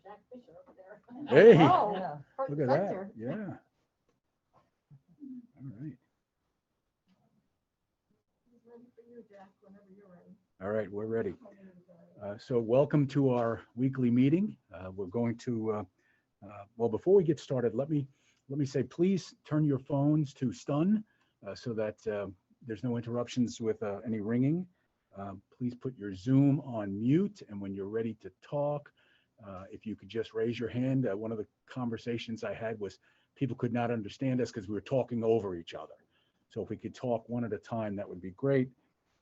Jack Fisher over there. Hey, Oh, Yeah. for look the at that. center. Yeah. All right. He's ready for you, Jack, whenever you're ready. All right, we're ready. So welcome to our weekly meeting. We're going to, well, before we get started, let me say, please turn your phones to stun so that there's no interruptions with any ringing. Please put your Zoom on mute, and when you're ready to talk, if you could just raise your hand. One of the conversations I had was people could not understand us because we were talking over each other. So if we could talk one at a time, that would be great.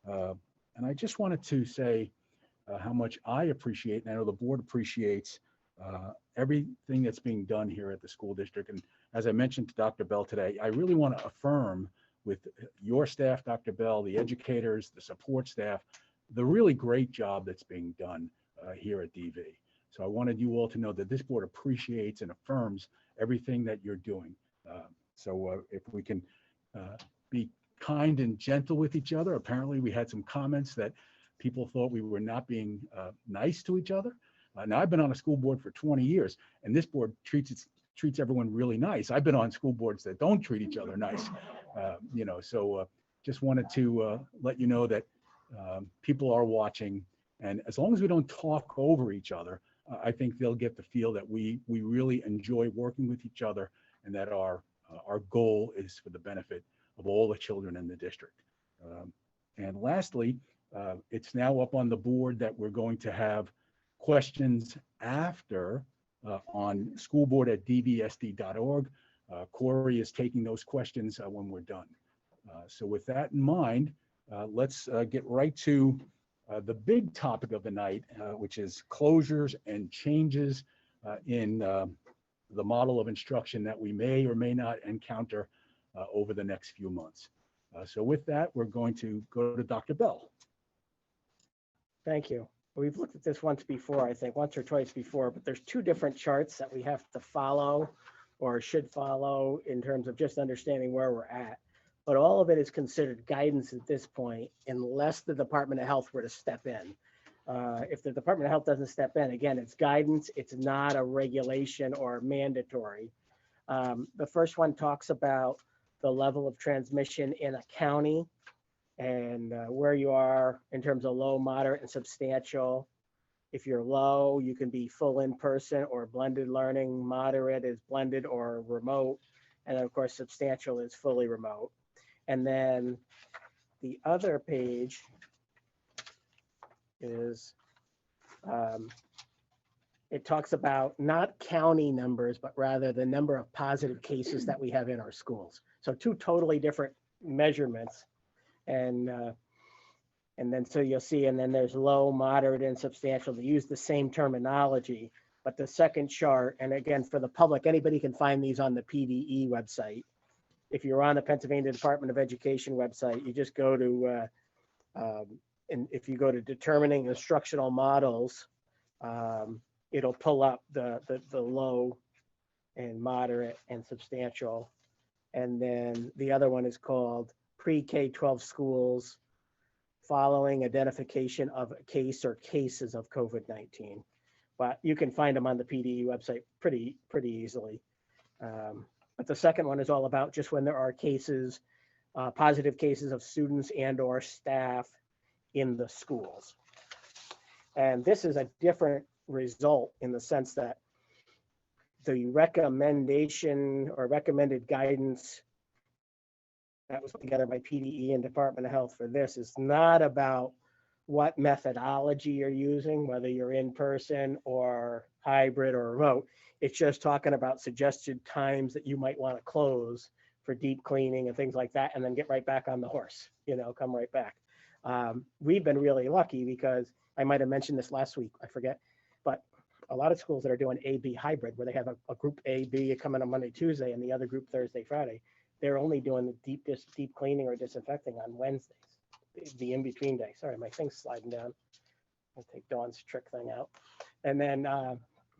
And I just wanted to say how much I appreciate, and I know the board appreciates everything that's being done here at the school district. And as I mentioned to Dr. Bell today, I really want to affirm with your staff, Dr. Bell, the educators, the support staff, the really great job that's being done here at DV. So I wanted you all to know that this board appreciates and affirms everything that you're doing. So if we can be kind and gentle with each other. Apparently we had some comments that people thought we were not being nice to each other. Now I've been on a school board for 20 years and this board treats everyone really nice. I've been on school boards that don't treat each other nice. So just wanted to let you know that people are watching, and as long as we don't talk over each other, I think they'll get the feel that we really enjoy working with each other, and that our goal is for the benefit of all the children in the district. And lastly, it's now up on the board that we're going to have questions after on schoolboard@dvsd.org. Corey is taking those questions when we're done. So with that in mind, let's get right to the big topic of the night, which is closures and changes in the model of instruction that we may or may not encounter over the next few months. So with that, we're going to go to Dr. Bell. Thank you. We've looked at this once before, I think, once or twice before, but there's two different charts that we have to follow or should follow in terms of just understanding where we're at. But all of it is considered guidance at this point, unless the Department of Health were to step in. If the Department of Health doesn't step in, again, it's guidance. It's not a regulation or mandatory. The first one talks about the level of transmission in a county and where you are in terms of low, moderate, and substantial. If you're low, you can be full in-person or blended learning. Moderate is blended or remote. And then of course, substantial is fully remote. And then the other page is, it talks about not county numbers, but rather the number of positive cases that we have in our schools. So two totally different measurements. And then so you'll see, and then there's low, moderate, and substantial. They use the same terminology, but the second chart, and again, for the public, anybody can find these on the PDE website. If you're on the Pennsylvania Department of Education website, you just go to, and if you go to determining instructional models, it'll pull up the low and moderate and substantial. And then the other one is called pre-K-12 schools following identification of a case or cases of COVID-19. But you can find them on the PDE website pretty easily. But the second one is all about just when there are cases, positive cases of students and or staff in the schools. And this is a different result in the sense that the recommendation or recommended guidance that was put together by PDE and Department of Health for this is not about what methodology you're using, whether you're in person or hybrid or remote. It's just talking about suggested times that you might want to close for deep cleaning and things like that, and then get right back on the horse, come right back. We've been really lucky because I might have mentioned this last week, I forget, but a lot of schools that are doing A-B hybrid, where they have a group A-B coming on Monday, Tuesday, and the other group Thursday, Friday, they're only doing the deep cleaning or disinfecting on Wednesdays, the in-between day. Sorry, my thing's sliding down. I'll take Dawn's trick thing out. And then,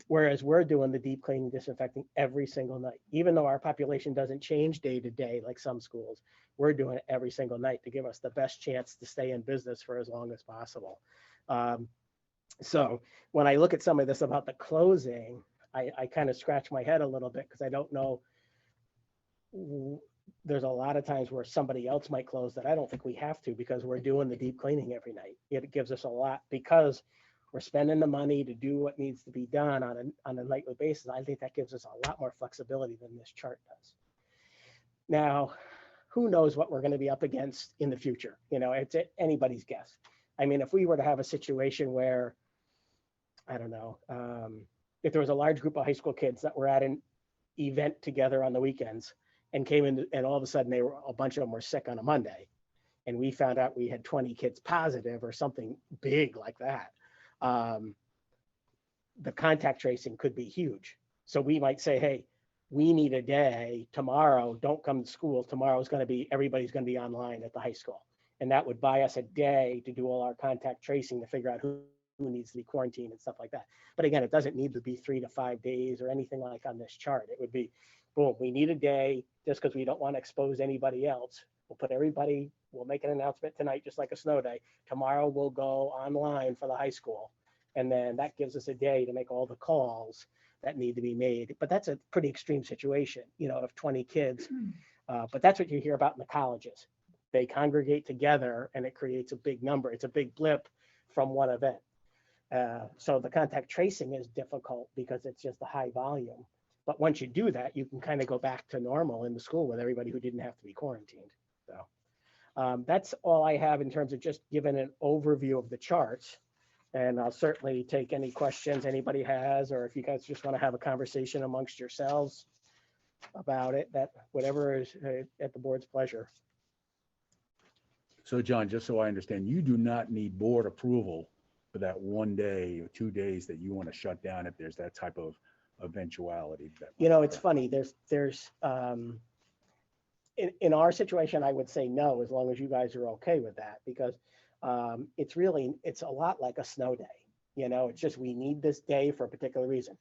whereas we're doing the deep cleaning, disinfecting every single night, even though our population doesn't change day to day like some schools, we're doing it every single night to give us the best chance to stay in business for as long as possible. So when I look at some of this about the closing, I kind of scratch my head a little bit because I don't know. There's a lot of times where somebody else might close that I don't think we have to because we're doing the deep cleaning every night. It gives us a lot because we're spending the money to do what needs to be done on a nightly basis. I think that gives us a lot more flexibility than this chart does. Now, who knows what we're going to be up against in the future? You know, it's anybody's guess. I mean, if we were to have a situation where, I don't know, if there was a large group of high school kids that were at an event together on the weekends and came in and all of a sudden a bunch of them were sick on a Monday, and we found out we had 20 kids positive or something big like that, the contact tracing could be huge. So we might say, hey, we need a day tomorrow. Don't come to school. Tomorrow's going to be, everybody's going to be online at the high school. And that would buy us a day to do all our contact tracing to figure out who needs to be quarantined and stuff like that. But again, it doesn't need to be 3 to 5 days or anything like on this chart. It would be, boom, we need a day just because we don't want to expose anybody else. We'll make an announcement tonight, just like a snow day. Tomorrow we'll go online for the high school. And then that gives us a day to make all the calls that need to be made. But that's a pretty extreme situation, you know, of 20 kids. But that's what you hear about in the colleges. They congregate together and it creates a big number. It's a big blip from one event. So the contact tracing is difficult because it's just a high volume. But once you do that, you can kind of go back to normal in the school with everybody who didn't have to be quarantined. So that's all I have in terms of just giving an overview of the charts. And I'll certainly take any questions anybody has, or if you guys just want to have a conversation amongst yourselves about it, that whatever is at the board's pleasure. So John, just so I understand, you do not need board approval for that 1 day or 2 days that you want to shut down if there's that type of eventuality. You know, it's funny, in our situation, I would say no, as long as you guys are okay with that, because it's a lot like a snow day. You know, it's just, we need this day for a particular reason.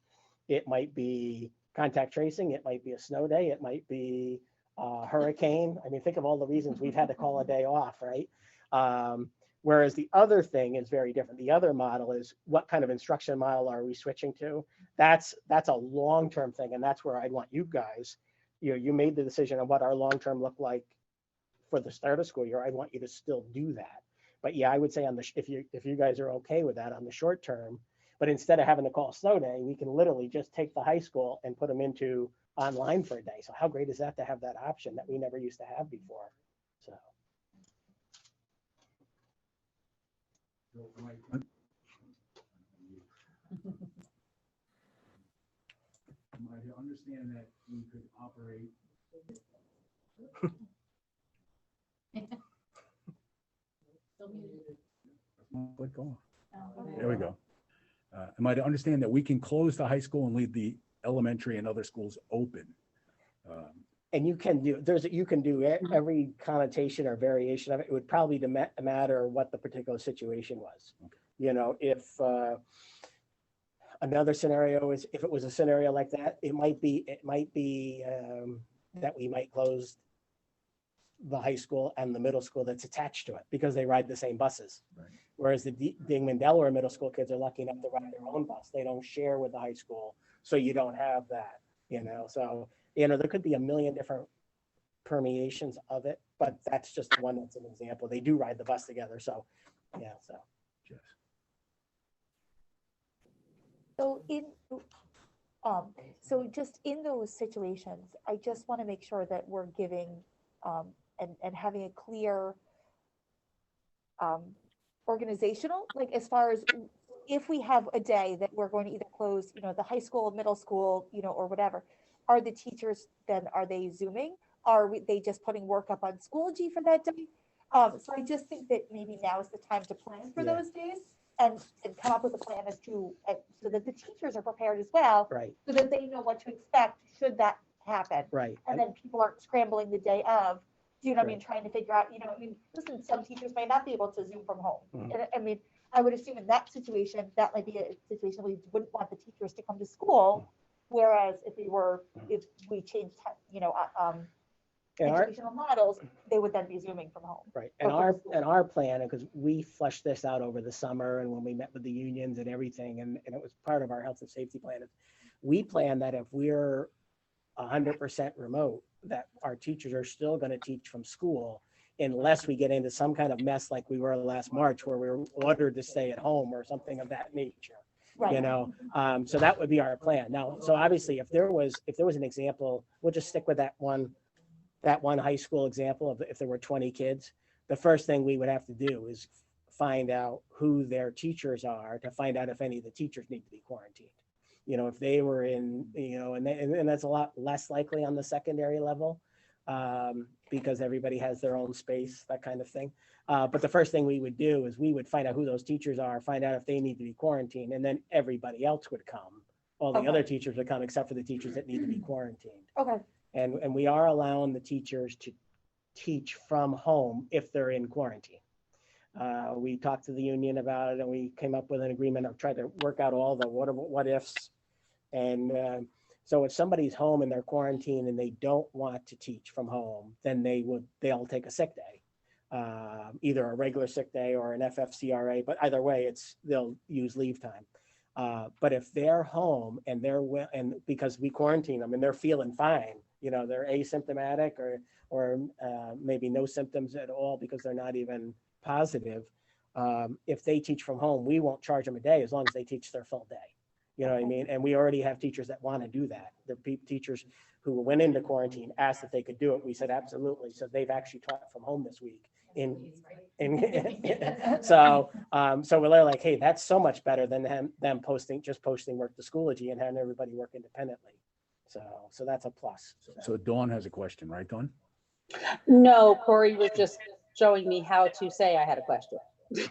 It might be contact tracing. It might be a snow day. It might be a hurricane. I mean, think of all the reasons we've had to call a day off, right? Whereas the other thing is very different. The other model is, what kind of instruction model are we switching to? That's a long-term thing. And that's where I'd want you guys, you made the decision on what our long-term look like for the start of school year. I want you to still do that. But yeah, I would say if you guys are okay with that on the short term, but instead of having to call a snow day, we can literally just take the high school and put them into online for a day. So how great is that to have that option that we never used to have before? So. I understand that we could operate. Click on. There we go. Am I to understand that we can close the high school and leave the elementary and other schools open? And you can do every connotation or variation of it. It would probably matter what the particular situation was. Okay. You know, if another scenario is, if it was a scenario like that, it might be that we might close the high school and the middle school that's attached to it because they ride the same buses. Right. Whereas the Dingman Delaware middle school kids are lucky enough to ride their own bus. They don't share with the high school. So you don't have that, you know, so, you know, there could be a million different permeations of it, but that's just one that's an example. They do ride the bus together. So, yeah, so. Yes. So just in those situations, I just want to make sure that we're giving and having a clear organizational, like as far as if we have a day that we're going to either close, you know, the high school, middle school, you know, or whatever, are the teachers then, are they Zooming? They just putting work up on Schoology for that day? So I just think that maybe now is the time to plan for those days and come up with a plan as to, so that the teachers are prepared as well. Right. So that they know what to expect should that happen. Right. And then people aren't scrambling the day of, do you know what I mean, Right. trying to figure out, you know, I mean, listen, some teachers may not be able to Zoom from home. Mhm. And I mean, I would assume in that situation, that might be a situation we wouldn't want the teachers to come to school. Whereas if we changed, you know, in our, educational models, they would then be Zooming from home. right, Okay. and our plan, because we fleshed this out over the summer and when we met with the unions and everything, and it was part of our health and safety plan. We plan that if we're 100% remote, that our teachers are still going to teach from school unless we get into some kind of mess like we were last March, where we were ordered to stay at home or something of that nature. Right. You know, so that would be our plan. Now, so obviously, if there was an example, we'll just stick with that one high school example of if there were 20 kids. The first thing we would have to do is find out who their teachers are, to find out if any of the teachers need to be quarantined. You know, if they were in, you know, and that's a lot less likely on the secondary level, because everybody has their own space, that kind of thing. But the first thing we would do is we would find out who those teachers are, find out if they need to be quarantined, and then everybody else would come. All the Okay. other teachers would come except for the teachers that need to be quarantined. Okay, And we are allowing the teachers to teach from home if they're in quarantine. We talked to the union about it, and we came up with an agreement of trying to work out all the what ifs. And so if somebody's home and they're quarantined and they don't want to teach from home, then they'll take a sick day, either a regular sick day or an FFCRA. But either way, they'll use leave time. But if they're home and and because we quarantine them and they're feeling fine, you know, they're asymptomatic or maybe no symptoms at all because they're not even positive. If they teach from home, we won't charge them a day as long as they teach their full day. You know what I mean? And we already have teachers that want to do that. The teachers who went into quarantine asked if they could do it. We said, absolutely. So they've actually taught from home this week. So we're like, hey, that's so much better than them posting work to Schoology and having everybody work independently. So that's a plus. So Dawn has a question, right, Dawn? No, Corey was just showing me how to say I had a question.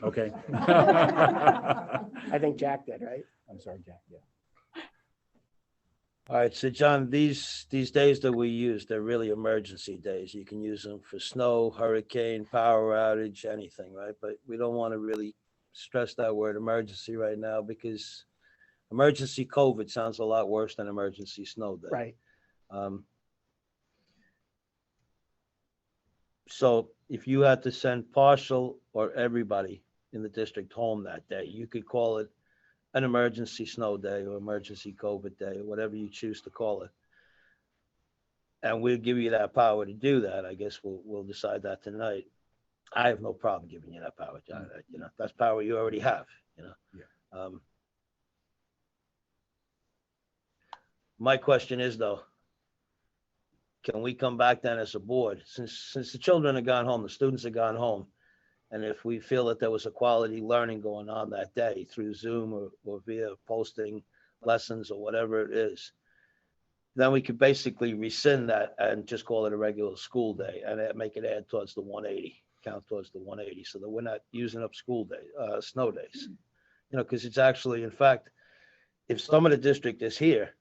Okay. I think Jack did, right? I'm sorry, Jack, yeah. All right, so John, these days that we use, they're really emergency days. You can use them for snow, hurricane, power outage, anything, right? But we don't want to really stress that word emergency right now because emergency COVID sounds a lot worse than emergency snow day. Right. So if you had to send partial or everybody in the district home that day, you could call it an emergency snow day or emergency COVID day or whatever you choose to call it. And we'll give you that power to do that. I guess we'll decide that tonight. I have no problem giving you that power, John. You know, that's power you already have, you know. Yeah. My question is though, can we come back then as a board, since the children have gone home, the students have gone home, and if we feel that there was a quality learning going on that day through Zoom or via posting lessons or whatever it is, then we could basically rescind that and just call it a regular school day and make it add towards the 180, count towards the 180, so that we're not using up school day, snow days. You know, because it's actually, in fact, if some of the district is here,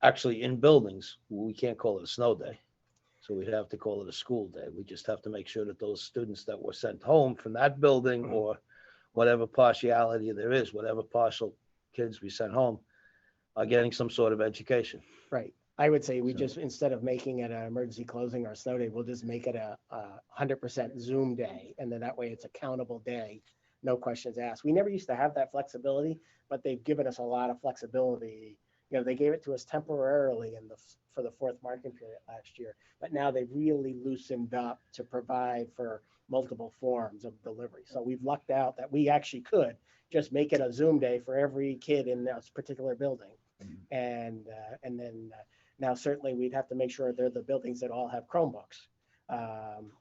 actually in buildings, we can't call it a snow day. So we'd have to call it a school day. We just have to make sure that those students that were sent home from that building or whatever partiality there is, whatever partial kids we sent home are getting some sort of education. Right. I would say we So- just, instead of making it an emergency closing or a snow day, we'll just make it a 100% Zoom day. And then that way it's a countable day, no questions asked. We never used to have that flexibility, but they've given us a lot of flexibility. You know, they gave it to us temporarily for the fourth marking period last year, but now they've really loosened up to provide for multiple forms of delivery. So we've lucked out that we actually could just make it a Zoom day for every kid in this particular building. And then now certainly we'd have to make sure they're the buildings that all have Chromebooks.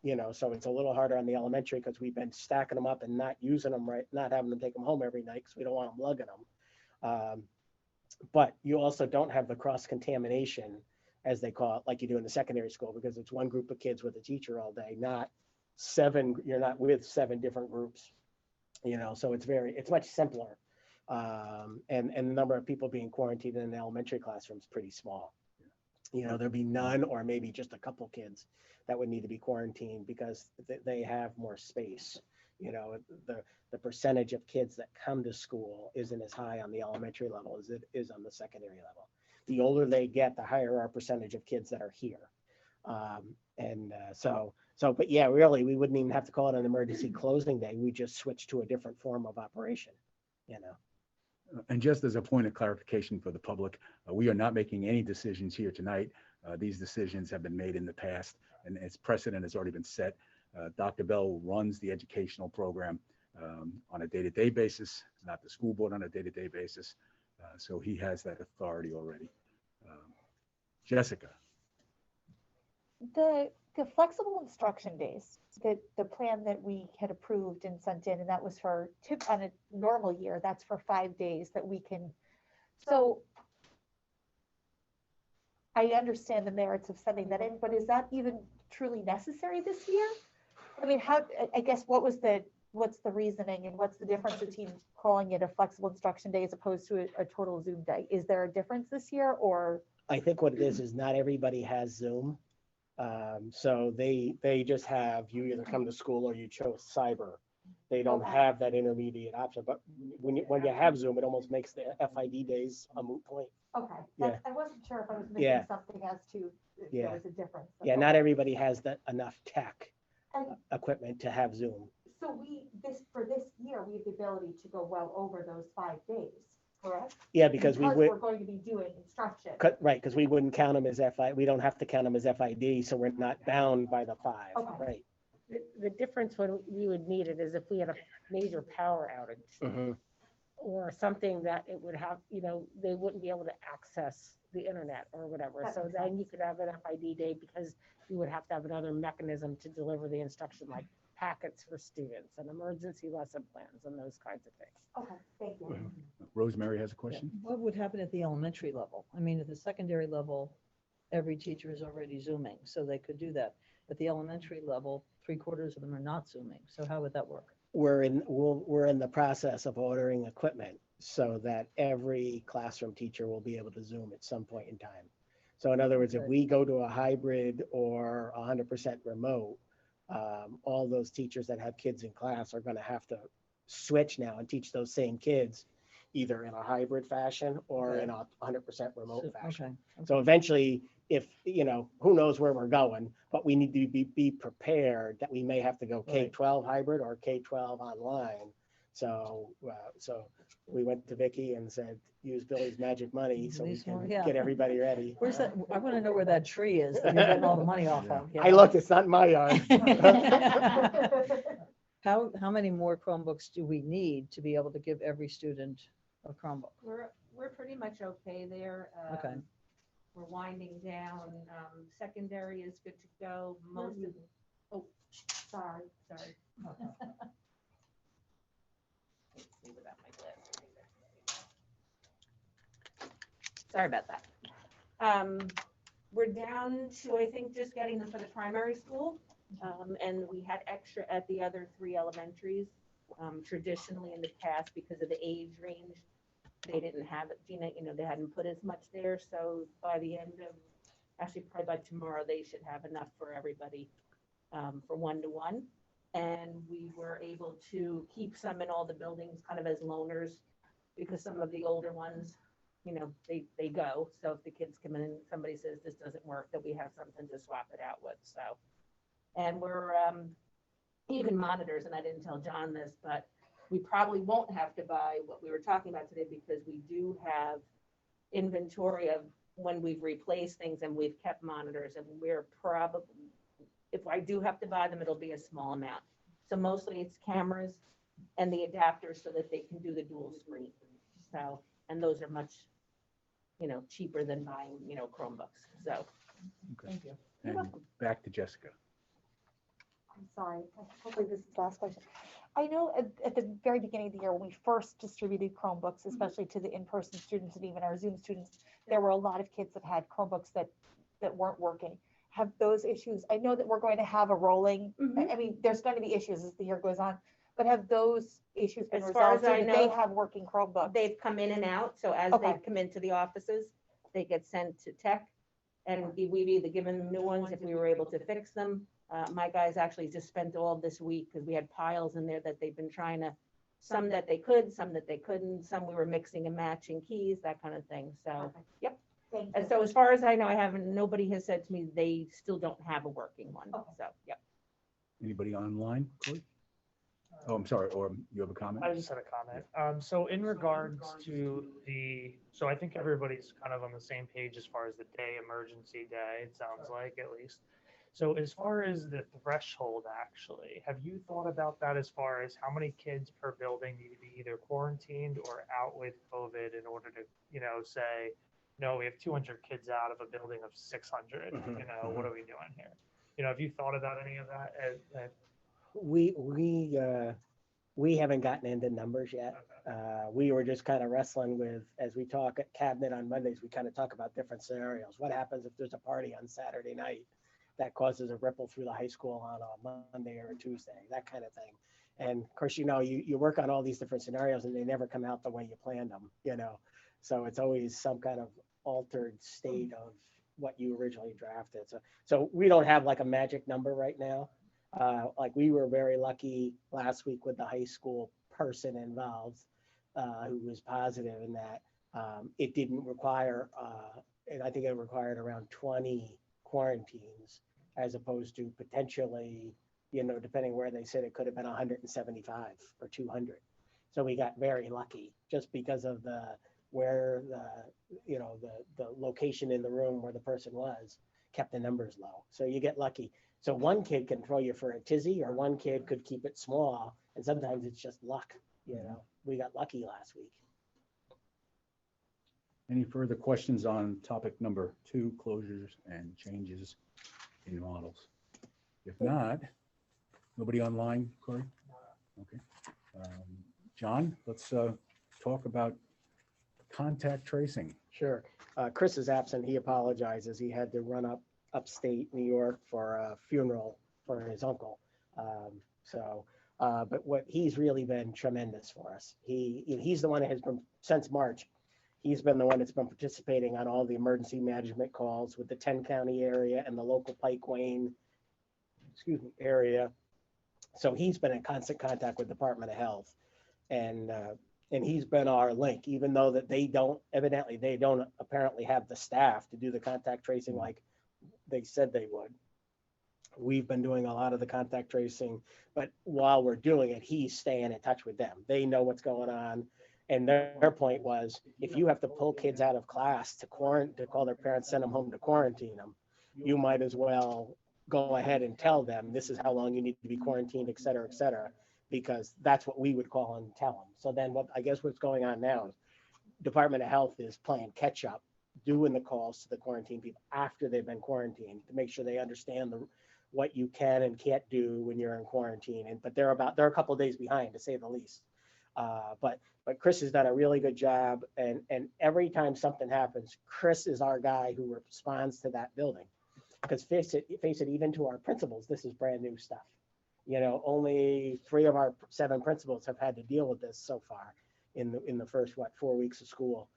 You know, so it's a little harder on the elementary because we've been stacking them up and not using them right, not having them take them home every night because we don't want them lugging them. But you also don't have the cross contamination, as they call it, like you do in the secondary school, because it's one group of kids with a teacher all day, not seven. You're not with 7 different groups, you know, so it's much simpler. And the number of people being quarantined in the elementary classroom is pretty small. You know, there'd be none or maybe just a couple kids that would need to be quarantined because they have more space. You know, the percentage of kids that come to school isn't as high on the elementary level as it is on the secondary level. The older they get, the higher our percentage of kids that are here. But yeah, really, we wouldn't even have to call it an emergency closing day. We just switch to a different form of operation, you know? And just as a point of clarification for the public, we are not making any decisions here tonight. These decisions have been made in the past, and its precedent has already been set. Dr. Bell runs the educational program on a day-to-day basis, not the school board on a day-to-day basis. So he has that authority already. Jessica. The flexible instruction days, the plan that we had approved and sent in, and that was for on a normal year, that's for 5 days that we can. So I understand the merits of sending that in, but is that even truly necessary this year? I mean, I guess what's the reasoning and what's the difference between calling it a flexible instruction day as opposed to a total Zoom day? Is there a difference this year, or? I think what it is not everybody has Zoom. So they just have, you either come to school or you chose cyber. They don't Okay. have that intermediate option, but when you have Zoom, it almost makes the FID days a moot point. Okay, Yeah. I wasn't sure if I was Yeah. missing something as to if Yeah. there was a difference. Yeah, not everybody has enough tech And equipment to have Zoom. so for this year, we have the ability to go well over those 5 days, correct? Yeah, because we would, We're going to be doing instruction. right, because we wouldn't count them as we don't have to count them as FID, so we're not bound by the 5, Okay. right? The difference when we would need it is if we had a major power outage Mhm. or something that it would have, they wouldn't be able to access the internet or whatever. That So makes then sense. you could have an FID day because you would have to have another mechanism to deliver the instruction, like packets for students and emergency lesson plans and those kinds of things. Okay, thank you. Mhm. Rosemary has a question. What would happen at the elementary level? I mean, at the secondary level, every teacher is already Zooming, so they could do that. At the elementary level, 3/4 of them are not Zooming. So how would that work? We're in the process of ordering equipment so that every classroom teacher will be able to Zoom at some point in time. So in other words, if Okay. we go to a hybrid or 100% remote, all those teachers that have kids in class are going to have to switch now and teach those same kids either in a hybrid fashion or in a 100% remote So- fashion. Okay. So eventually, if, who knows where we're going, but we need to be prepared that we may have to go Right. K-12 hybrid or K-12 online. So we went to Vicky and said, use Billy's magic money so we Use more, can yeah. get everybody ready. Where's that? I want to know where that tree is that you're getting all the money off of. you I know? looked, it's not in my yard. How many more Chromebooks do we need to be able to give every student a Chromebook? We're pretty much okay there. Okay. We're winding down. Secondary is good to go. Most of, oh, sorry. Let's see without my glasses. Sorry about that. We're down to, I think, just getting them for the primary school. And we had extra at the other 3 elementaries. Traditionally in the past, because of the age range, they didn't have it, they hadn't put as much there. So by the end of, actually probably by tomorrow, they should have enough for everybody for 1-to-1. And we were able to keep some in all the buildings kind of as loaners because some of the older ones, they go. So if the kids come in and somebody says this doesn't work, that we have something to swap it out with. So, and we're even monitors, and I didn't tell John this, but we probably won't have to buy what we were talking about today because we do have inventory of when we've replaced things and we've kept monitors, and we're probably, if I do have to buy them, it'll be a small amount. So mostly it's cameras and the adapters so that they can do the dual screen. So, and those are much, cheaper than buying, Chromebooks. So, Okay. Thank you. And back to Jessica. I'm sorry, hopefully this is the last question. I know at the very beginning of the year, when we first distributed Chromebooks, especially to the in-person students and even our Zoom students, there were a lot of kids that had Chromebooks that weren't working. Have those issues, I know that we're going to have a rolling, I mean, there's going to be issues as the year goes on, but have those issues been As far resolved? as So I that they know, have working Chromebooks? they've come in and out. So as Okay. they've come into the offices, they get sent to tech. And we've either given them new ones if we were able to fix them. My guys actually just spent all this week because we had piles in there that they've been trying to, some that they could, some that they couldn't, some we were mixing and matching keys, that kind of thing. So, Okay. yep. And so as far as I know, nobody has said to me they still don't have a working one, Okay. so, yep. Anybody online, Corey? Oh, I'm sorry, or you have a comment? I just had a comment. So in regards to so I think everybody's kind of on the same page as far as the day, emergency day, it sounds like at least. So as far as the threshold, actually, have you thought about that as far as how many kids per building need to be either quarantined or out with COVID in order to, say, no, we have 200 kids out of a building of 600, what are we doing here? Have you thought about any of that? We haven't gotten into numbers yet. We were just kind of wrestling with, as we talk at cabinet on Mondays, we kind of talk about different scenarios. What happens if there's a party on Saturday night that causes a ripple through the high school on a Monday or a Tuesday, that kind of thing. And of course, you work on all these different scenarios and they never come out the way you planned them, So it's always some kind of altered state of what you originally drafted. So we don't have like a magic number right now. Like we were very lucky last week with the high school person involved who was positive in that it didn't require, and I think it required around 20 quarantines as opposed to potentially, depending where they said it could have been 175 or 200. So we got very lucky just because of the location in the room where the person was kept the numbers low. So you get lucky. So one kid can throw you for a tizzy or one kid could keep it small. And sometimes it's just luck, We got lucky last week. Any further questions on topic number 2, closures and changes in models? If not, nobody online, Corey? Okay. John, let's talk about contact tracing. Sure. Chris is absent. He apologizes. He had to run upstate New York for a funeral for his uncle. But what he's really been tremendous for us. He's the one that has been, since March, he's been the one that's been participating on all the emergency management calls with the 10-county area and the local Pike Wayne, area. So he's been in constant contact with Department of Health. And he's been our link, even though that they don't apparently have the staff to do the contact tracing like they said they would. We've been doing a lot of the contact tracing, but while we're doing it, he's staying in touch with them. They know what's going on. And their point was, if you have to pull kids out of class to call their parents, send them home to quarantine them, you might as well go ahead and tell them this is how long you need to be quarantined, et cetera, because that's what we would call and tell them. So then what's going on now is Department of Health is playing catch up, doing the calls to the quarantine people after they've been quarantined to make sure they understand what you can and can't do when you're in quarantine. But they're a couple of days behind, to say the least. But Chris has done a really good job. And every time something happens, Chris is our guy who responds to that building. Because face it, even to our principals, this is brand new stuff. Only 3 of our 7 principals have had to deal with this so far in the first, 4 weeks of school.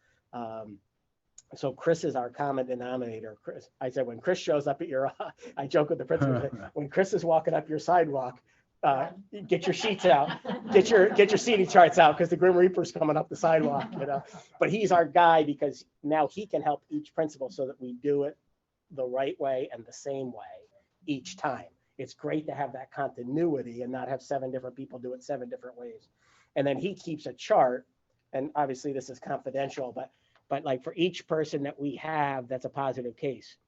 So Chris is our common denominator. Chris, I said, when Chris shows up at I joke with the principal, when Chris is walking up your sidewalk, get your sheets out, get your seating charts out, because the Grim Reaper's coming up the sidewalk, But he's our guy because now he can help each principal so that we do it the right way and the same way each time. It's great to have that continuity and not have 7 different people do it 7 different ways. And then he keeps a chart, and obviously this is confidential, but like for each person that we have that's a positive case,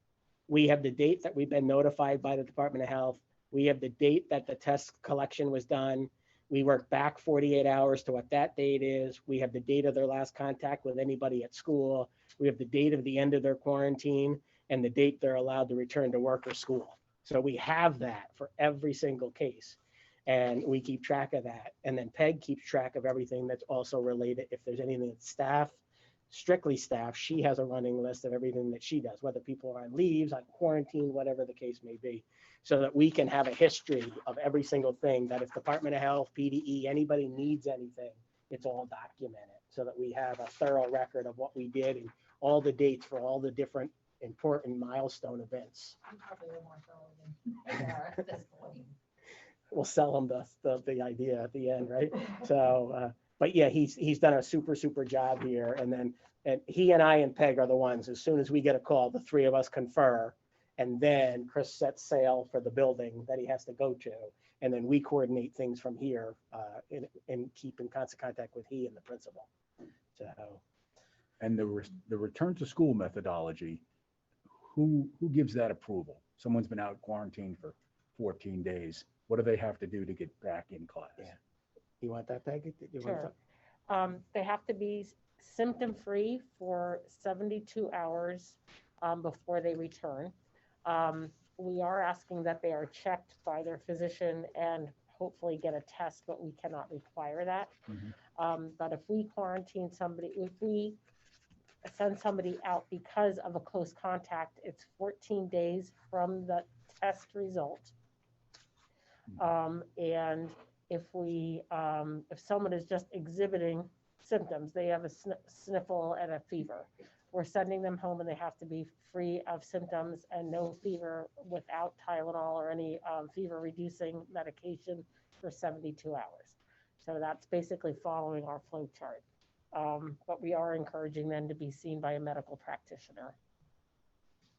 we have the date that we've been notified by the Department of Health. We have the date that the test collection was done. We work back 48 hours to what that date is. We have the date of their last contact with anybody at school. We have the date of the end of their quarantine and the date they're allowed to return to work or school. So we have that for every single case, and we keep track of that. And then Peg keeps track of everything that's also related. If there's anything that's staff, strictly staff, she has a running list of everything that she does, whether people are on leaves, on quarantine, whatever the case may be, so that we can have a history of every single thing that if Department of Health, PDE, anybody needs anything, it's all documented so that we have a thorough record of what we did and all the dates for all the different important milestone events. We'll sell them the idea at the end, right? So, but yeah, he's done a super job here. And then And he and I and Peg are the ones, as soon as we get a call, the three of us confer. And then Chris sets sail for the building that he has to go to. And then we coordinate things from here and keep in constant contact with he and the principal. So, And the return to school methodology, who gives that approval? Someone's been out quarantined for 14 days. What do they have to do to get back in class? Yeah. You want that, Peg? You want Sure. that? They have to be symptom-free for 72 hours before they return. We are asking that they are checked by their physician and hopefully get a test, but we cannot require that. But if we quarantine somebody, if we send somebody out because of a close contact, it's 14 days from the test result. And if someone is just exhibiting symptoms, they have a sniffle and a fever, we're sending them home and they have to be free of symptoms and no fever without Tylenol or any fever reducing medication for 72 hours. So that's basically following our flow chart. But we are encouraging them to be seen by a medical practitioner.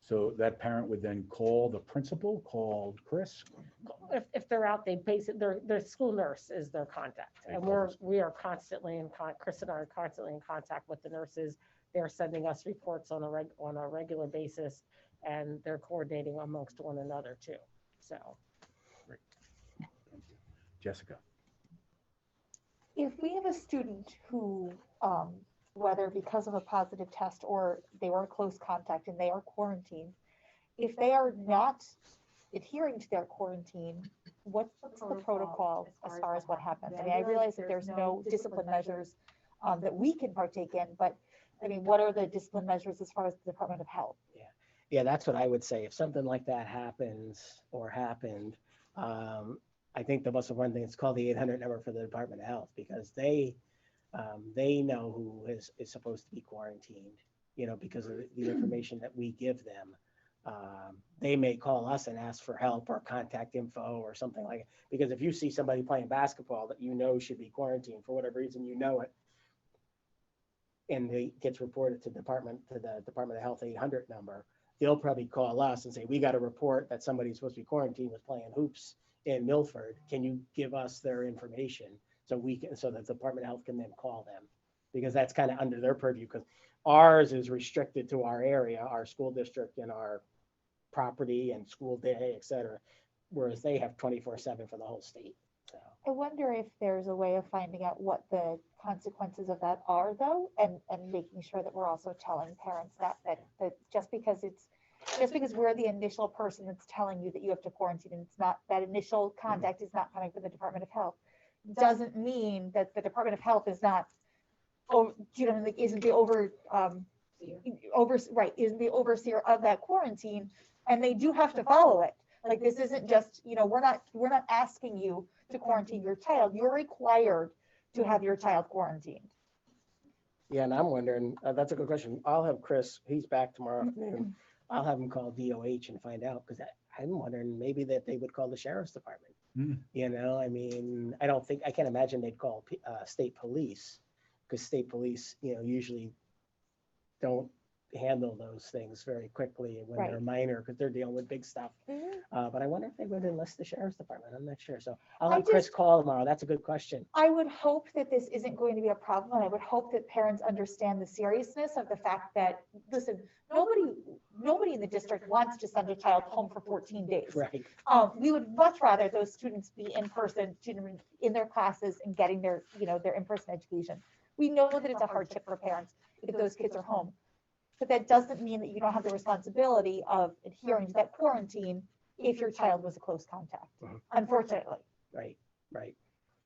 So that parent would then call the principal, call Chris? If they're out, they basically, their school nurse is their contact. They And call we are constantly Chris and I are constantly in contact with the nurses. They're sending us reports on a regular basis, and they're coordinating amongst one another too. So. Great. Thank you. Jessica? If we have a student who, whether because of a positive test or they were a close contact and they are quarantined, if they are not adhering to their quarantine, what's the protocol as far as what happens? I mean, I realize that there's no discipline measures that we can partake in, but I mean, what are the discipline measures as far as the Department of Health? Yeah, that's what I would say. If something like that happens or happened, I think the most important thing is call the 800 number for the Department of Health, because they know who is supposed to be quarantined, because of the information that we give them. They may call us and ask for help or contact info or something like it. Because if you see somebody playing basketball that should be quarantined for whatever reason, it, and it gets reported to the Department of Health 800 number, they'll probably call us and say, we got a report that somebody's supposed to be quarantined was playing hoops in Milford. Can you give us their information so that the Department of Health can then call them? Because that's kind of under their purview, because ours is restricted to our area, our school district and our property and school day, et cetera, whereas they have 24/7 for the whole state. So. I wonder if there's a way of finding out what the consequences of that are, though, and making sure that we're also telling parents that just because we're the initial person that's telling you that you have to quarantine, and it's not, that initial contact is not coming from the Department of Health, doesn't mean that the Department of Health is not, isn't the isn't the overseer of that quarantine, and they do have to follow it. Like, this isn't just, we're not asking you to quarantine your child. You're required to have your child quarantined. Yeah, and I'm wondering, that's a good question. I'll have Chris, he's back tomorrow afternoon. I'll have him call DOH and find out, because I'm wondering maybe that they would call the sheriff's department. I mean, I can't imagine they'd call state police, because state police, usually don't handle those things very quickly when they're minor, because they're dealing with big stuff. But I wonder if they would enlist the sheriff's department. I'm not sure. So I'll have Chris call tomorrow. That's a good question. I would hope that this isn't going to be a problem. And I would hope that parents understand the seriousness of the fact that, listen, nobody in the district wants to send a child home for 14 days. Right. We would much rather those students be in person, in their classes and getting their in-person education. We know that it's a hardship for parents if those kids are home. But that doesn't mean that you don't have the responsibility of adhering to that quarantine if your child was a close contact, unfortunately. Right.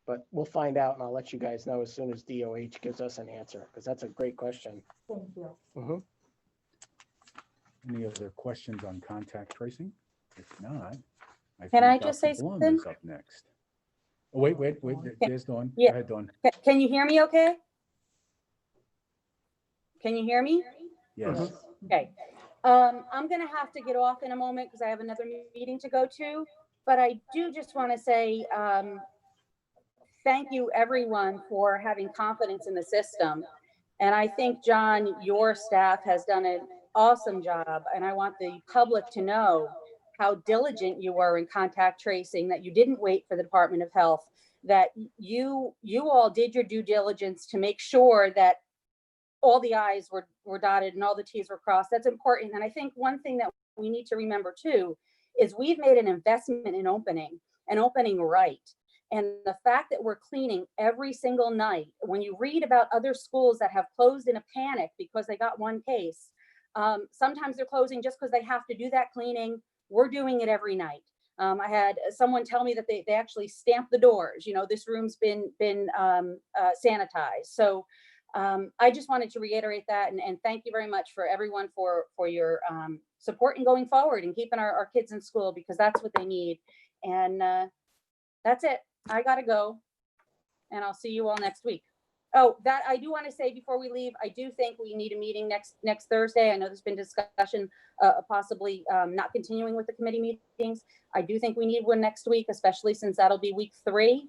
But we'll find out, and I'll let you guys know as soon as DOH gives us an answer, because that's a great question. Thank you. Any other questions on contact tracing? If not, Can I think just Dr. say Blum something? is up next. Oh, wait, there's Dawn. Yeah. Go ahead, Dawn. Can you hear me okay? Can you hear me? Yes. Okay. I'm going to have to get off in a moment because I have another meeting to go to, but I do just want to say thank you everyone for having confidence in the system. And I think, John, your staff has done an awesome job, and I want the public to know how diligent you were in contact tracing, that you didn't wait for the Department of Health, that you all did your due diligence to make sure that all the I's were dotted and all the T's were crossed. That's important. And I think one thing that we need to remember too is we've made an investment in opening right. And the fact that we're cleaning every single night, when you read about other schools that have closed in a panic because they got one case, sometimes they're closing just because they have to do that cleaning. We're doing it every night. I had someone tell me that they actually stamp the doors. This room's been sanitized. So I just wanted to reiterate that and thank you very much for everyone for your support and going forward and keeping our kids in school, because that's what they need. And that's it. I gotta go, and I'll see you all next week. Oh, that I do want to say before we leave, I do think we need a meeting next Thursday. I know there's been discussion possibly not continuing with the committee meetings. I do think we need one next week, especially since that'll be week 3.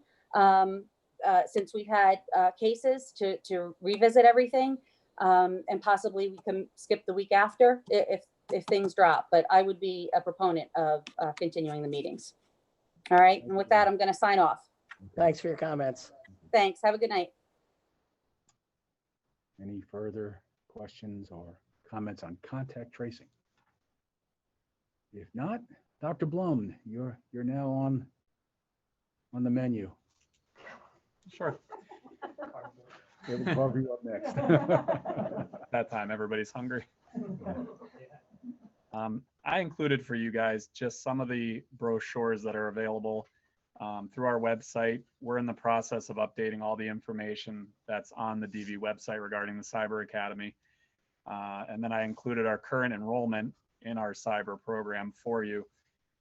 Since we've had cases to revisit everything, and possibly we can skip the week after if things drop. But I would be a proponent of continuing the meetings. All right, and with that, I'm going to sign off. Thanks for your comments. Thanks. Have a good night. Any further questions or comments on contact tracing? If not, Dr. Blum, you're now on the menu. Sure. We'll carve you up next. That time everybody's hungry. I included for you guys just some of the brochures that are available through our website. We're in the process of updating all the information that's on the DV website regarding the Cyber Academy. And then I included our current enrollment in our cyber program for you.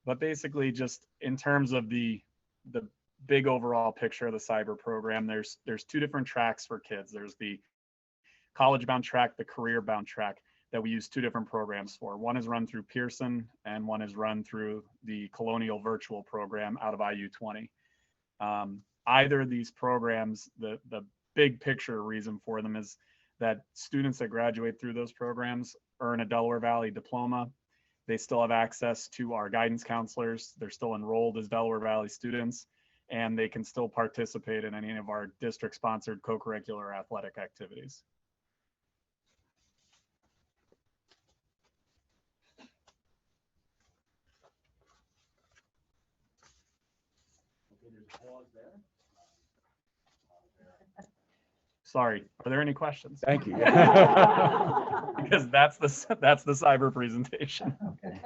But basically, just in terms of the big overall picture of the cyber program, there's 2 different tracks for kids. There's the college-bound track, the career-bound track that we use 2 different programs for. One is run through Pearson and one is run through the Colonial Virtual program out of IU20. Either of these programs, the big picture reason for them is that students that graduate through those programs earn a Delaware Valley diploma. They still have access to our guidance counselors. They're still enrolled as Delaware Valley students, and they can still participate in any of our district-sponsored co-curricular athletic activities. Sorry, are there any questions? Thank you. Because that's the cyber presentation. Okay.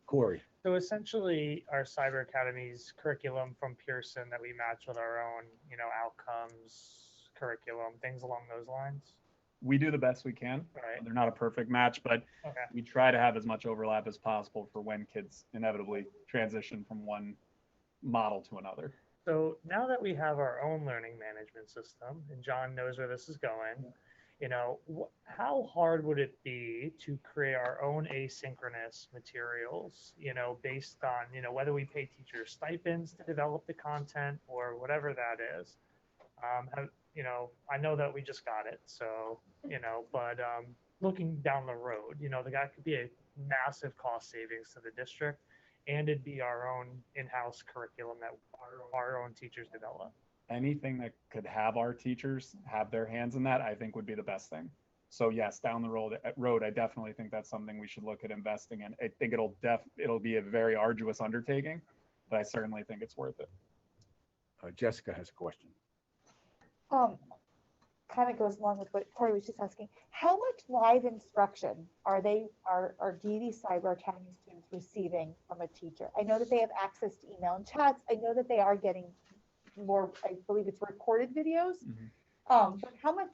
Corey. So essentially, our Cyber Academy's curriculum from Pearson that we match with our own, outcomes, curriculum, things along those lines. We do the best we can. Right. They're not a perfect match, but Okay. we try to have as much overlap as possible for when kids inevitably transition from one model to another. So now that we have our own learning management system, and John knows where this is going, how hard would it be to create our own asynchronous materials, based on, whether we pay teachers stipends to develop the content or whatever that is? I know that we just got it, so, but looking down the road, that could be a massive cost savings to the district. And it'd be our own in-house curriculum that our own teachers develop. Anything that could have our teachers have their hands in that, I think would be the best thing. So yes, down the road, I definitely think that's something we should look at investing in. I think it'll be a very arduous undertaking, but I certainly think it's worth it. Jessica has a question. Kind of goes along with what Corey was just asking. How much live instruction are DV Cyber Academy students receiving from a teacher? I know that they have access to email and chats. I know that they are getting more, I believe it's recorded videos. Mm-hmm. But how much,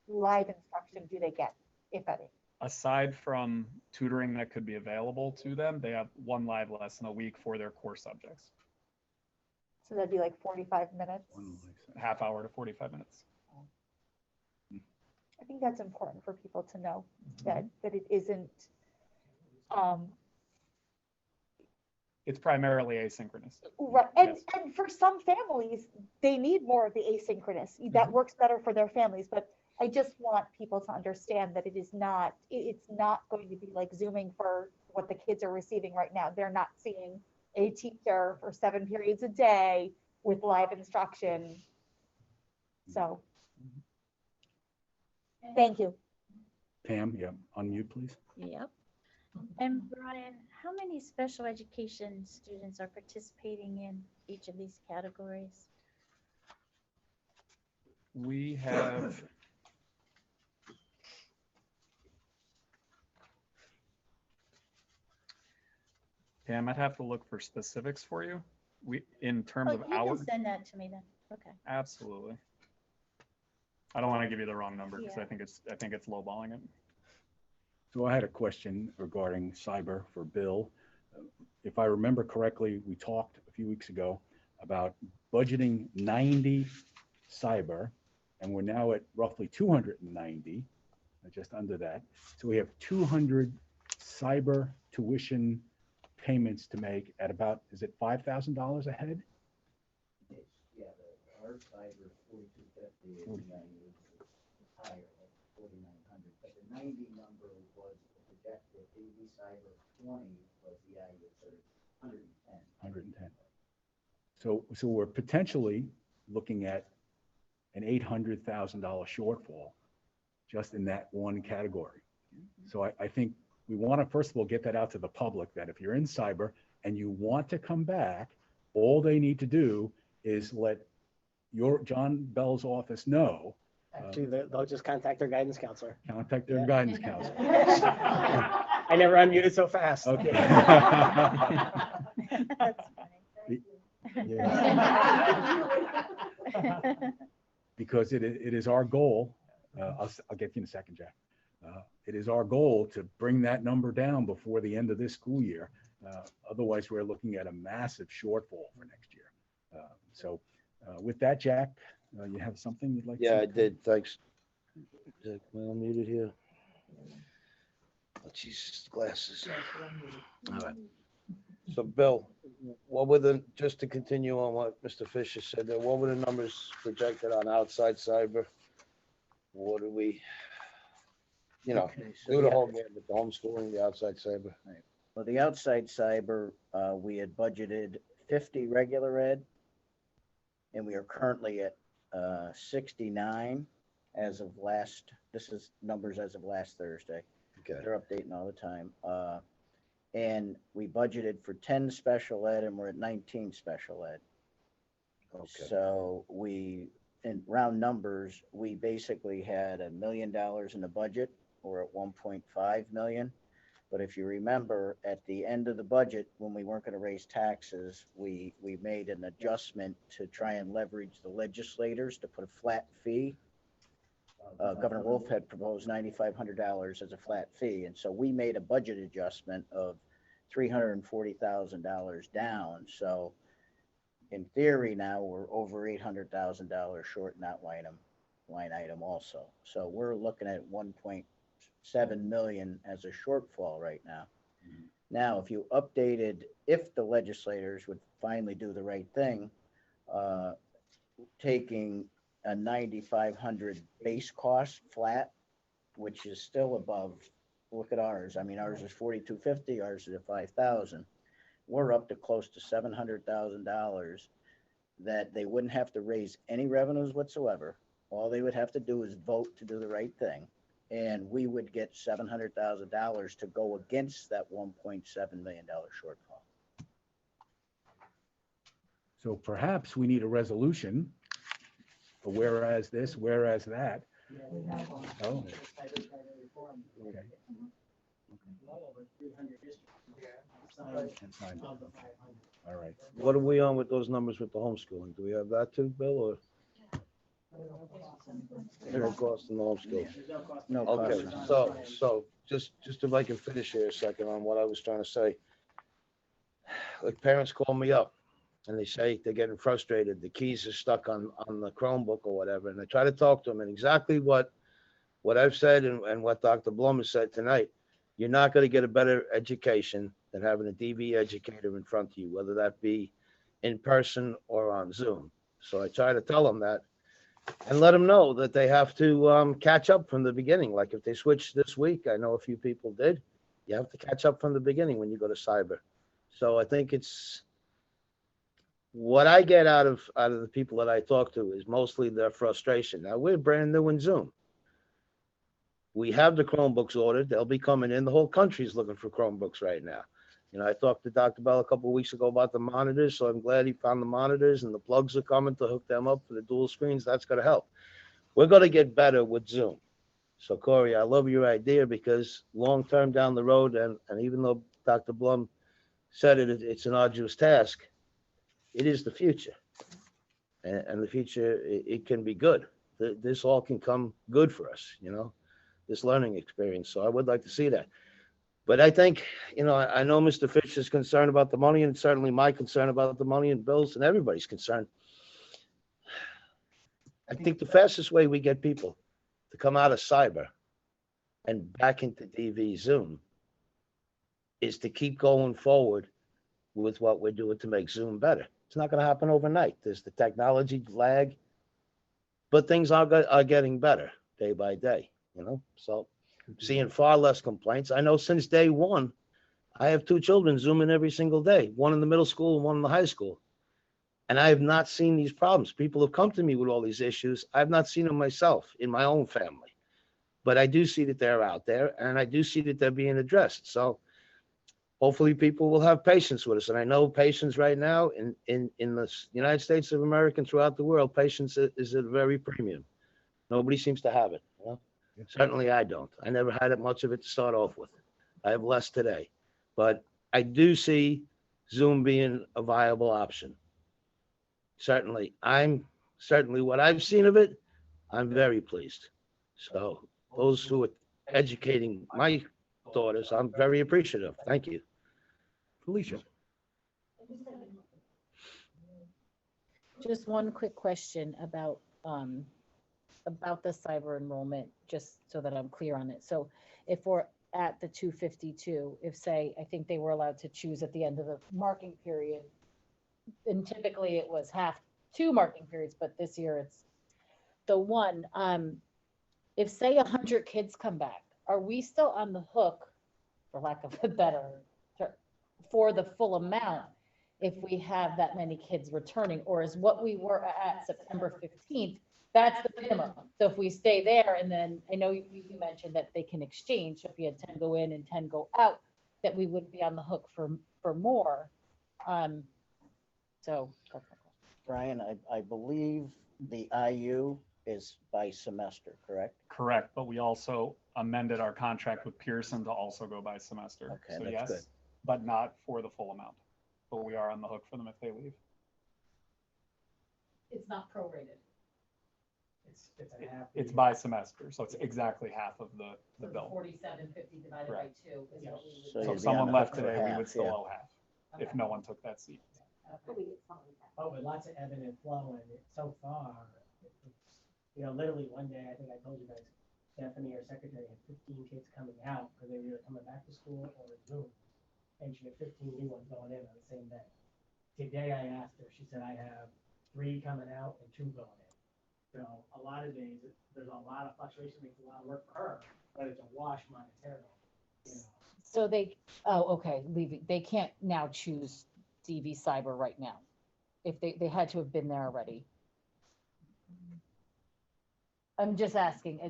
live instruction do they get, if any? Aside from tutoring that could be available to them, they have 1 live lesson a week for their core subjects. So that'd be like 45 minutes. Half hour to 45 minutes. I think that's important for people to know that it isn't. It's primarily asynchronous. Right, and for some families, they need more of the asynchronous. That works better for their families. But I just want people to understand that it is not, it's not going to be like Zooming for what the kids are receiving right now. They're not seeing a teacher for 7 periods a day with live instruction. So, thank you. Pam, yeah, unmute, please. Yep. And Brian, how many special education students are participating in each of these categories? We have Pam, I'd have to look for specifics for you. We, in terms Oh, of you hours, can send that to me then. Okay. absolutely. I don't want to give you the wrong number because Yeah. I think it's lowballing it. So I had a question regarding cyber for Bill. If I remember correctly, we talked a few weeks ago about budgeting 90 cyber, and we're now at roughly 290, just under that. So we have 200 cyber tuition payments to make at about, is it $5,000 a head? Yeah, our cyber is 4250 and then it's higher, like 4900. But the 90 number was the projected, 80 cyber 20 was the idea, so it's 110. 110. So we're potentially looking at an $800,000 shortfall just in that one category. So I think we want to, first of all, get that out to the public that if you're in cyber and you want to come back, all they need to do is let your John Bell's office know. Actually, they'll just contact their guidance counselor. Contact their guidance counselor. I never unmuted so fast. Okay. That's funny. Because it is our goal, I'll get you in a second, Jack. It is our goal to bring that number down before the end of this school year. Otherwise, we're looking at a massive shortfall for next year. So with that, Jack, you have something you'd like to say? Yeah, I did. Thanks. Am I unmuted here? Oh, Jesus, glasses. All right. So Bill, what were the, just to continue on what Mr. Fisher said there, what were the numbers projected on outside cyber? What do we, you know, Okay, so do the yeah. whole gamut, the homeschooling, the outside cyber? Well, the outside cyber, we had budgeted 50 regular ed, and we are currently at 69 as of last, this is numbers as of last Thursday. Okay. They're updating all the time. And we budgeted for 10 special ed, and we're at 19 special ed. Okay. So we, in round numbers, we basically had $1 million in the budget. We're at 1.5 million. But if you remember, at the end of the budget, when we weren't going to raise taxes, we made an adjustment to try and leverage the legislators to put a flat fee. Governor Wolf had proposed $9,500 as a flat fee. And so we made a budget adjustment of $340,000 down. So in theory, now we're over $800,000 short in that line item also. So we're looking at 1.7 million as a shortfall right now. Now, if you updated, if the legislators would finally do the right thing, taking a 9,500 base cost flat, which is still above, look at ours. I mean, ours is 4,250, ours is at 5,000. We're up to close to $700,000 that they wouldn't have to raise any revenues whatsoever. All they would have to do is vote to do the right thing. And we would get $700,000 to go against that $1.7 million shortfall. So perhaps we need a resolution, a whereas this, whereas that. Oh. Okay. And signed. All right. What are we on with those numbers with the homeschooling? Do we have that too, Bill, or? No cost in the homeschool. No Okay, cost. so just if I can finish here a second on what I was trying to say. Like parents call me up and they say they're getting frustrated. The keys are stuck on the Chromebook or whatever. And I try to talk to them and exactly what I've said and what Dr. Blum has said tonight. You're not going to get a better education than having a DV educator in front of you, whether that be in person or on Zoom. So I try to tell them that. And let them know that they have to catch up from the beginning. Like if they switch this week, I know a few people did. You have to catch up from the beginning when you go to cyber. So I think it's what I get out of the people that I talk to is mostly their frustration. Now we're brand new in Zoom. We have the Chromebooks ordered. They'll be coming in. The whole country's looking for Chromebooks right now. You know, I talked to Dr. Bell a couple of weeks ago about the monitors, so I'm glad he found the monitors and the plugs are coming to hook them up for the dual screens. That's going to help. We're going to get better with Zoom. So Corey, I love your idea because long term down the road, and even though Dr. Blum said it's an arduous task, it is the future. And the future, it can be good. This all can come good for us, you know, this learning experience. So I would like to see that. But I think, you know, I know Mr. Fish is concerned about the money, and it's certainly my concern about the money and Bill's and everybody's concern. I think the fastest way we get people to come out of cyber and back into DV Zoom is to keep going forward with what we're doing to make Zoom better. It's not going to happen overnight. There's the technology lag, but things are getting better day by day, you know? So seeing far less complaints. I know since day one, I have 2 children Zooming every single day, one in the middle school and one in the high school. And I have not seen these problems. People have come to me with all these issues. I've not seen them myself in my own family, but I do see that they're out there and I do see that they're being addressed. So hopefully people will have patience with us. And I know patience right now in the United States of America and throughout the world, patience is at a very premium. Nobody seems to have it. You know? Certainly I don't. I never had it much of it to start off with. I have less today, but I do see Zoom being a viable option. Certainly, what I've seen of it, I'm very pleased. So those who are educating my daughters, I'm very appreciative. Thank you. Felicia. Just one quick question about the cyber enrollment, just so that I'm clear on it. So if we're at the 252, if say, I think they were allowed to choose at the end of the marking period, and typically it was 2 marking periods, but this year it's the 1. If say 100 kids come back, are we still on the hook, for lack of a better term, for the full amount if we have that many kids returning? Or is what we were at September 15th, that's the minimum? So if we stay there, and then I know you mentioned that they can exchange, so if you had 10 go in and 10 go out, that we would be on the hook for more. So that's my question. Brian, I believe the IU is by semester, correct? Correct, but we also amended our contract with Pearson to also go by semester. Okay, So that's yes, good. but not for the full amount. But we are on the hook for them if they leave. It's not prorated. It's by semester, so it's exactly half of the bill. 4750 divided by 2 is what we would. So So you'd if be on someone the left hook for today, we half, would still yeah. owe half if no one took that seat. Oh, but lots of ebb and flow, and so far, you know, literally one day, I think I told you guys, Stephanie, our secretary, had 15 kids coming out because they were either coming back to school or Zoom. And she had 15 new ones going in on the same day. Today I asked her, she said, I have 3 coming out and 2 going in. So a lot of days, there's a lot of fluctuation, makes a lot of work for her, but it's a wash monetarily. You know. So okay, leaving, they can't now choose DV Cyber right now. If they had to have been there already. I'm just asking,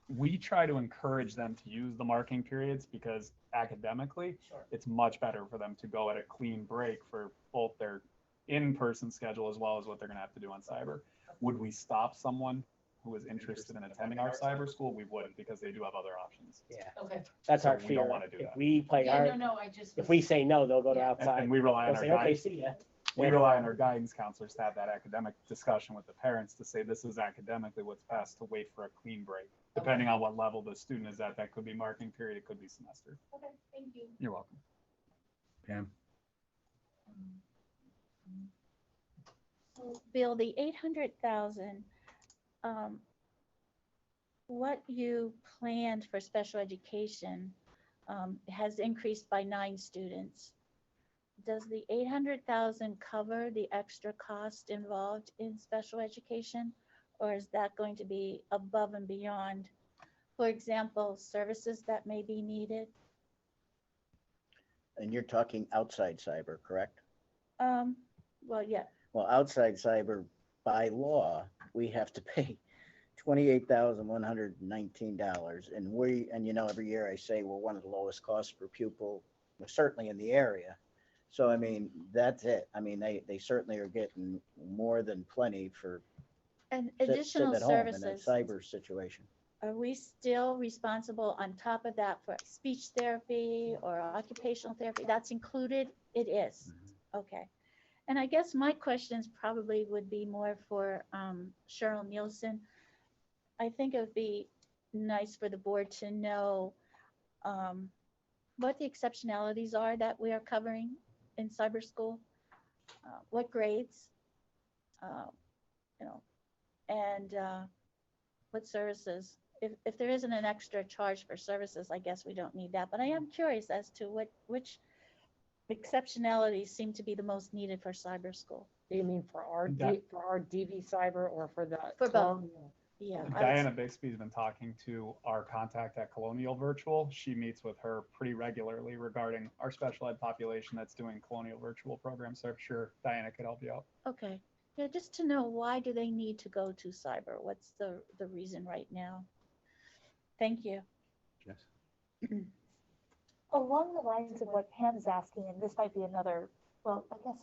We try to encourage them to use the marking periods because academically, it's much better for them to go at a clean break for both their in-person schedule as well as what they're going to have to do on cyber. Would we stop someone who was interested in attending our cyber school? We wouldn't, because they do have other options. Yeah, okay. that's So our we fear. don't wanna do If that. we play our, if we say no, they'll go to outside. And we rely on They'll our say, okay, guidance. see ya. We rely on our guidance counselors to have that academic discussion with the parents to say this is academically what's best to wait for a clean break. Depending on what level the student is at, that could be marking period, it could be semester. Okay, thank you. You're welcome. Pam. Bill, the 800,000, what you planned for special education has increased by 9 students. does the 800,000 cover the extra cost involved in special education? Or is that going to be above and beyond, for example, services that may be needed? And you're talking outside cyber, correct? Well, yeah, Well, outside cyber, by law, we have to pay $28,119. And every year I say we're one of the lowest costs per pupil, we're certainly in the area. So, I mean, that's it. I mean, they certainly are getting more than plenty for and sitting additional at home in a services. cyber situation. Are we still responsible on top of that for speech therapy or occupational therapy? That's included? It is. Okay. And I guess my questions probably would be more for Cheryl Nielsen. I think it would be nice for the board to know what the exceptionalities are that we are covering in cyber school, what grades, and what services. If there isn't an extra charge for services, I guess we don't need that. But I am curious as to which exceptionalities seem to be the most needed for cyber school. Do you mean for our DV cyber or for the? For both. Yeah. I would Diana Bixby's been talking to our contact at Colonial Virtual. She meets with her pretty regularly regarding our special ed population that's doing Colonial Virtual programs. So I'm sure Diana could help you out. Okay. Yeah, just to know, why do they need to go to cyber? What's the reason right now? Thank you. Jess? Along the lines of what Pam's asking, and this might be another, well, I guess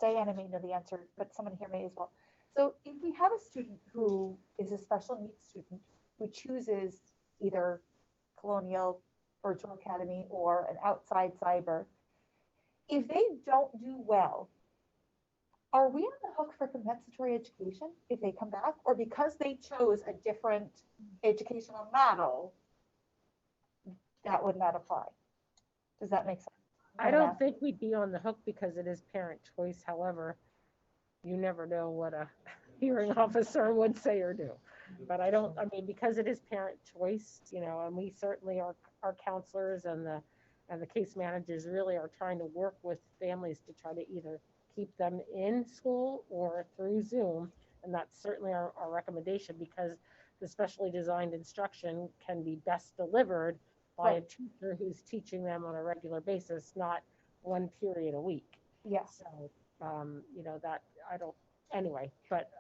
Diana may know the answer, but someone here may as well. So if we have a student who is a special needs student who chooses either Colonial Virtual Academy or an outside cyber, if they don't do well, are we on the hook for compensatory education if they come back? Or because they chose a different educational model, that would not apply? Does that make sense? I don't think we'd be on the hook because it is parent choice. However, you never know what a hearing officer would say or do. But I mean, because it is parent choice, and we certainly our counselors and the case managers really are trying to work with families to try to either keep them in school or through Zoom. And that's certainly our recommendation, because the specially designed instruction can be best delivered by a teacher who's teaching them on a regular basis, not one period a week. Yes. So, that I don't, anyway, but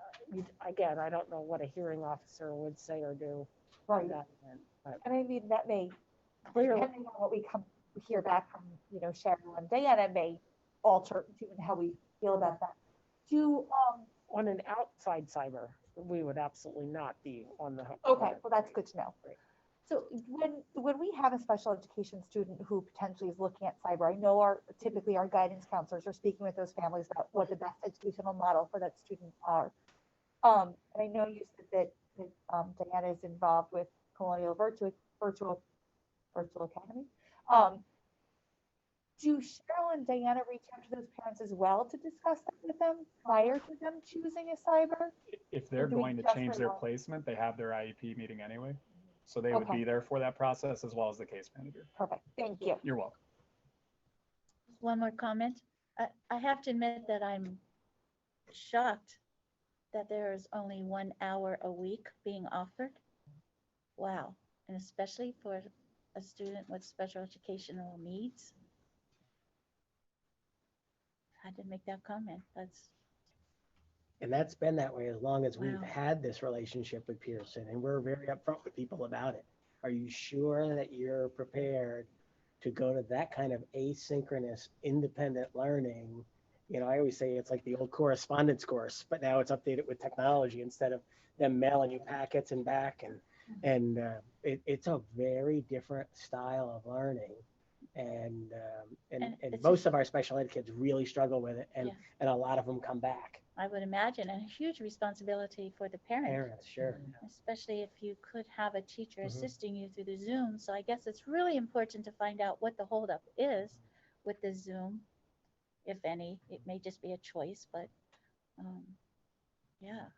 again, I don't know what a hearing officer would say or do. Right. in that event, but And I mean, that may, clearly, depending on what we hear back from, Cheryl and Diana, may alter how we feel about that. on an outside cyber, we would absolutely not be on the hook. Okay, well, that's good to know. So when we have a special education student who potentially is looking at cyber, I know typically our guidance counselors are speaking with those families about what the best educational model for that student are. And I know you said that Diana is involved with Colonial Virtual Academy. Do Cheryl and Diana reach out to those parents as well to discuss that with them prior to them choosing a cyber? If they're do we going to just change their rely- placement, they have their IEP meeting anyway. So they would Okay. be there for that process as well as the case manager. Perfect, thank you. You're welcome. One more comment. I have to admit that I'm shocked that there is only 1 hour a week being offered. Wow. And especially for a student with special educational needs. I had to make that comment. And that's been that way as long as we've Wow. had this relationship with Pearson, and we're very upfront with people about it. Are you sure that you're prepared to go to that kind of asynchronous, independent learning? I always say it's like the old correspondence course, but now it's updated with technology instead of them mailing you packets and back. And it's a very different style of learning. And it's most of our special ed kids really struggle with it, and Yeah. and a lot of them come back. I would imagine, and a huge responsibility for the parent. Parents, sure. Especially if you could have a teacher Mhm. assisting you through the Zoom. So I guess it's really important to find out what the holdup is with the Zoom, if any. It may just be a choice, but yeah.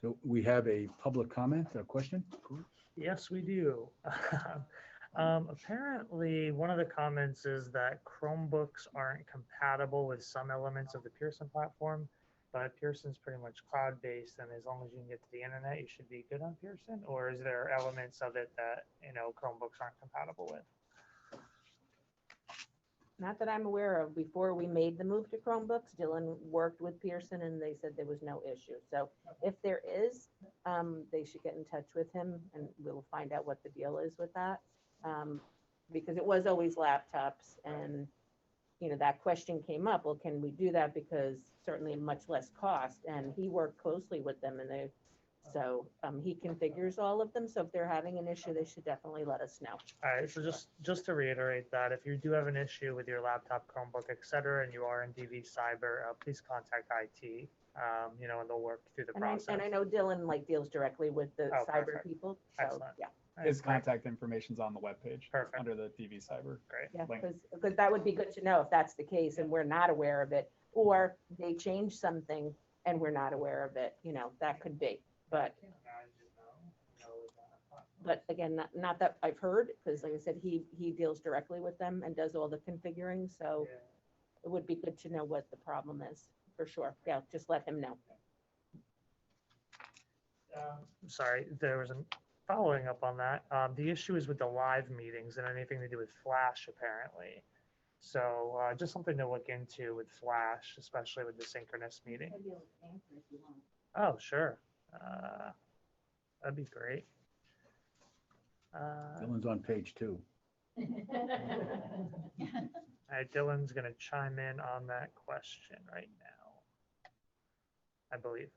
So we have a public comment, a question? Yes, we do. Apparently, one of the comments is that Chromebooks aren't compatible with some elements of the Pearson platform, but Pearson's pretty much cloud-based, and as long as you can get to the internet, you should be good on Pearson. Or is there elements of it that, Chromebooks aren't compatible with? Not that I'm aware of. Before we made the move to Chromebooks, Dylan worked with Pearson and they said there was no issue. So if there is, they should get in touch with him and we'll find out what the deal is with that. Because it was always laptops and, that question came up, well, can we do that? Because certainly much less cost. And he worked closely with them and he configures all of them. So if they're having an issue, they should definitely let us know. All right, so just to reiterate that, if you do have an issue with your laptop, Chromebook, et cetera, and you are in DV Cyber, please contact IT, and they'll work through the process. And I know Dylan deals directly with the Oh, cyber perfect. people. So, Excellent. yeah. His contact information's on the webpage. Perfect. Under the DV Cyber. Great. Yeah, link. because that would be good to know if that's the case and we're not aware of it, or they change something and we're not aware of it, that could be. But again, not that I've heard, because like I said, he deals directly with them and does all the configuring, so it would be good to know what the problem is, for sure. Yeah, just let him know. Sorry, there was a following up on that. The issue is with the live meetings and anything to do with Flash, apparently. So just something to look into with Flash, especially with the synchronous meeting. Oh, sure. That'd be great. Dylan's on page 2. All right, Dylan's gonna chime in on that question right now, I believe.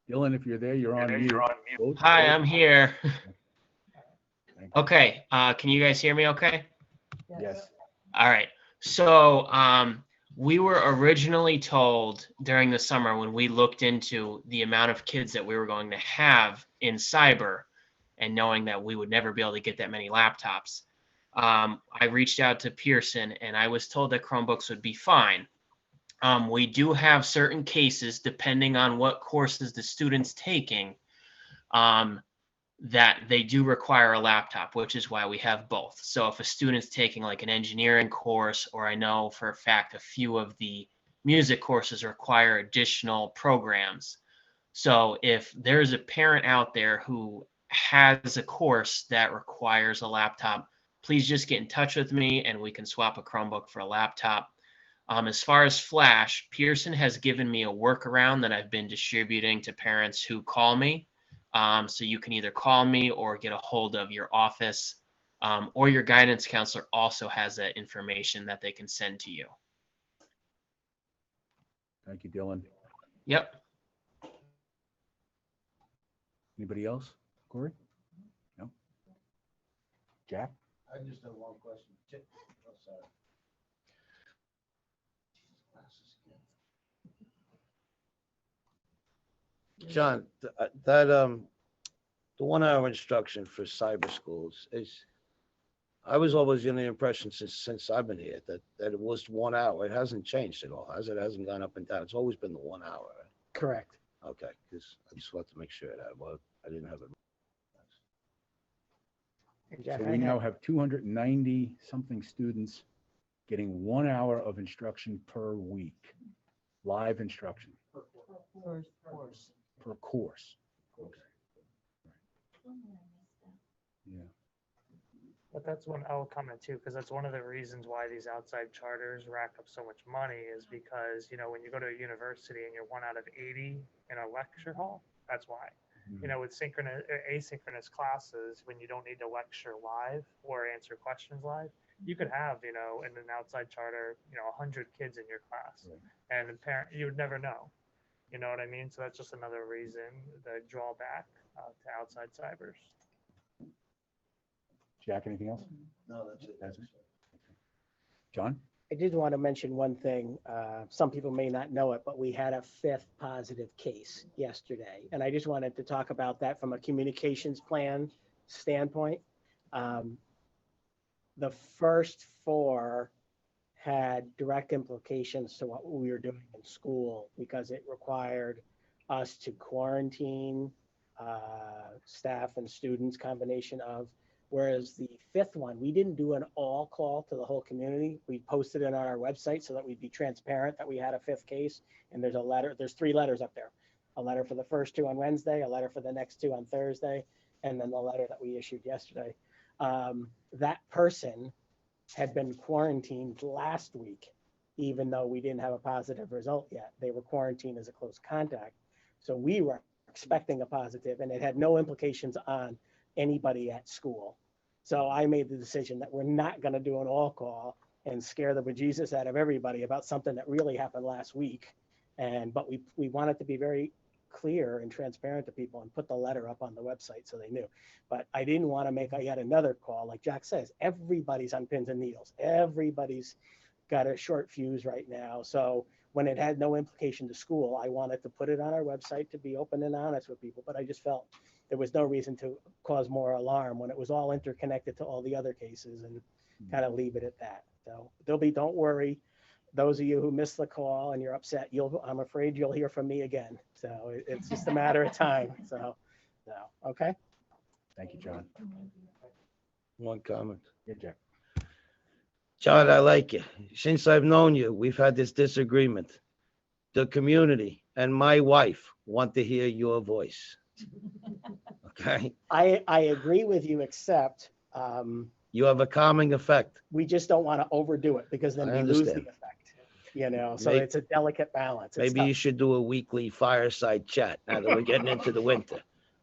Dylan, if you're there, you're on mute. Vote, Hi, vote. I'm here. Thank you. Okay, can you guys hear me okay? Yes. All right. So we were originally told during the summer when we looked into the amount of kids that we were going to have in cyber and knowing that we would never be able to get that many laptops, I reached out to Pearson and I was told that Chromebooks would be fine. We do have certain cases, depending on what courses the student's taking, that they do require a laptop, which is why we have both. So if a student's taking like an engineering course, or I know for a fact a few of the music courses require additional programs. So if there's a parent out there who has a course that requires a laptop, please just get in touch with me and we can swap a Chromebook for a laptop. As far as Flash, Pearson has given me a workaround that I've been distributing to parents who call me. So you can either call me or get a hold of your office, or your guidance counselor also has that information that they can send to you. Thank you, Dylan. Yep. Anybody else? Corey? No? Jack? I just have one question. Oh, sorry. John, the 1 hour instruction for cyber schools I was always in the impression since I've been here that it was 1 hour. It hasn't changed at all, has it? It hasn't gone up and down. It's always been the 1 hour. Correct. Okay, because I just wanted to make sure that, well, I didn't have it. And Jack, So I we now have- have 290 something students getting 1 hour of instruction per week, live instruction per course. Okay. Yeah. But that's one I'll comment too, because that's one of the reasons why these outside charters rack up so much money is because, when you go to a university and you're 1 out of 80 in a lecture hall, that's why. With synchronous or asynchronous classes, when you don't need to lecture live or answer questions live, you could have, in an outside charter, 100 kids in your class. Right. And the parent, you would never know. You know what I mean? So that's just another reason, the drawback to outside cybers. Jack, anything else? No, that's it. That's it. John? I did want to mention one thing. Some people may not know it, but we had a 5th positive case yesterday. And I just wanted to talk about that from a communications plan standpoint. The first 4 had direct implications to what we were doing in school because it required us to quarantine staff and students, combination of. Whereas the fifth one, we didn't do an all call to the whole community. We posted it on our website so that we'd be transparent that we had a fifth case. And there's a letter, there's 3 letters up there. A letter for the first 2 on Wednesday, a letter for the next 2 on Thursday, and then the letter that we issued yesterday. That person had been quarantined last week, even though we didn't have a positive result yet. They were quarantined as a close contact. So we were expecting a positive, and it had no implications on anybody at school. So I made the decision that we're not going to do an all call and scare the bejesus out of everybody about something that really happened last week. But we wanted to be very clear and transparent to people and put the letter up on the website so they knew. But I didn't want to make yet another call. Like Jack says, everybody's on pins and needles. Everybody's got a short fuse right now. So when it had no implication to school, I wanted to put it on our website to be open and honest with people. But I just felt there was no reason to cause more alarm when it was all interconnected to all the other cases, and kind of leave it at that. So don't worry. Those of you who missed the call and you're upset, I'm afraid you'll hear from me again. So it's just a matter of time. So, okay. Thank you, John. One comment. Yeah, Jack. John, I like you. Since I've known you, we've had this disagreement. The community and my wife want to hear your voice. Okay? I agree with you, except You have a calming effect. we just don't want to overdo it because then I we lose the understand. effect. So Maybe- it's a delicate balance. It's Maybe tough. you should do a weekly fireside chat now that we're getting into the winter.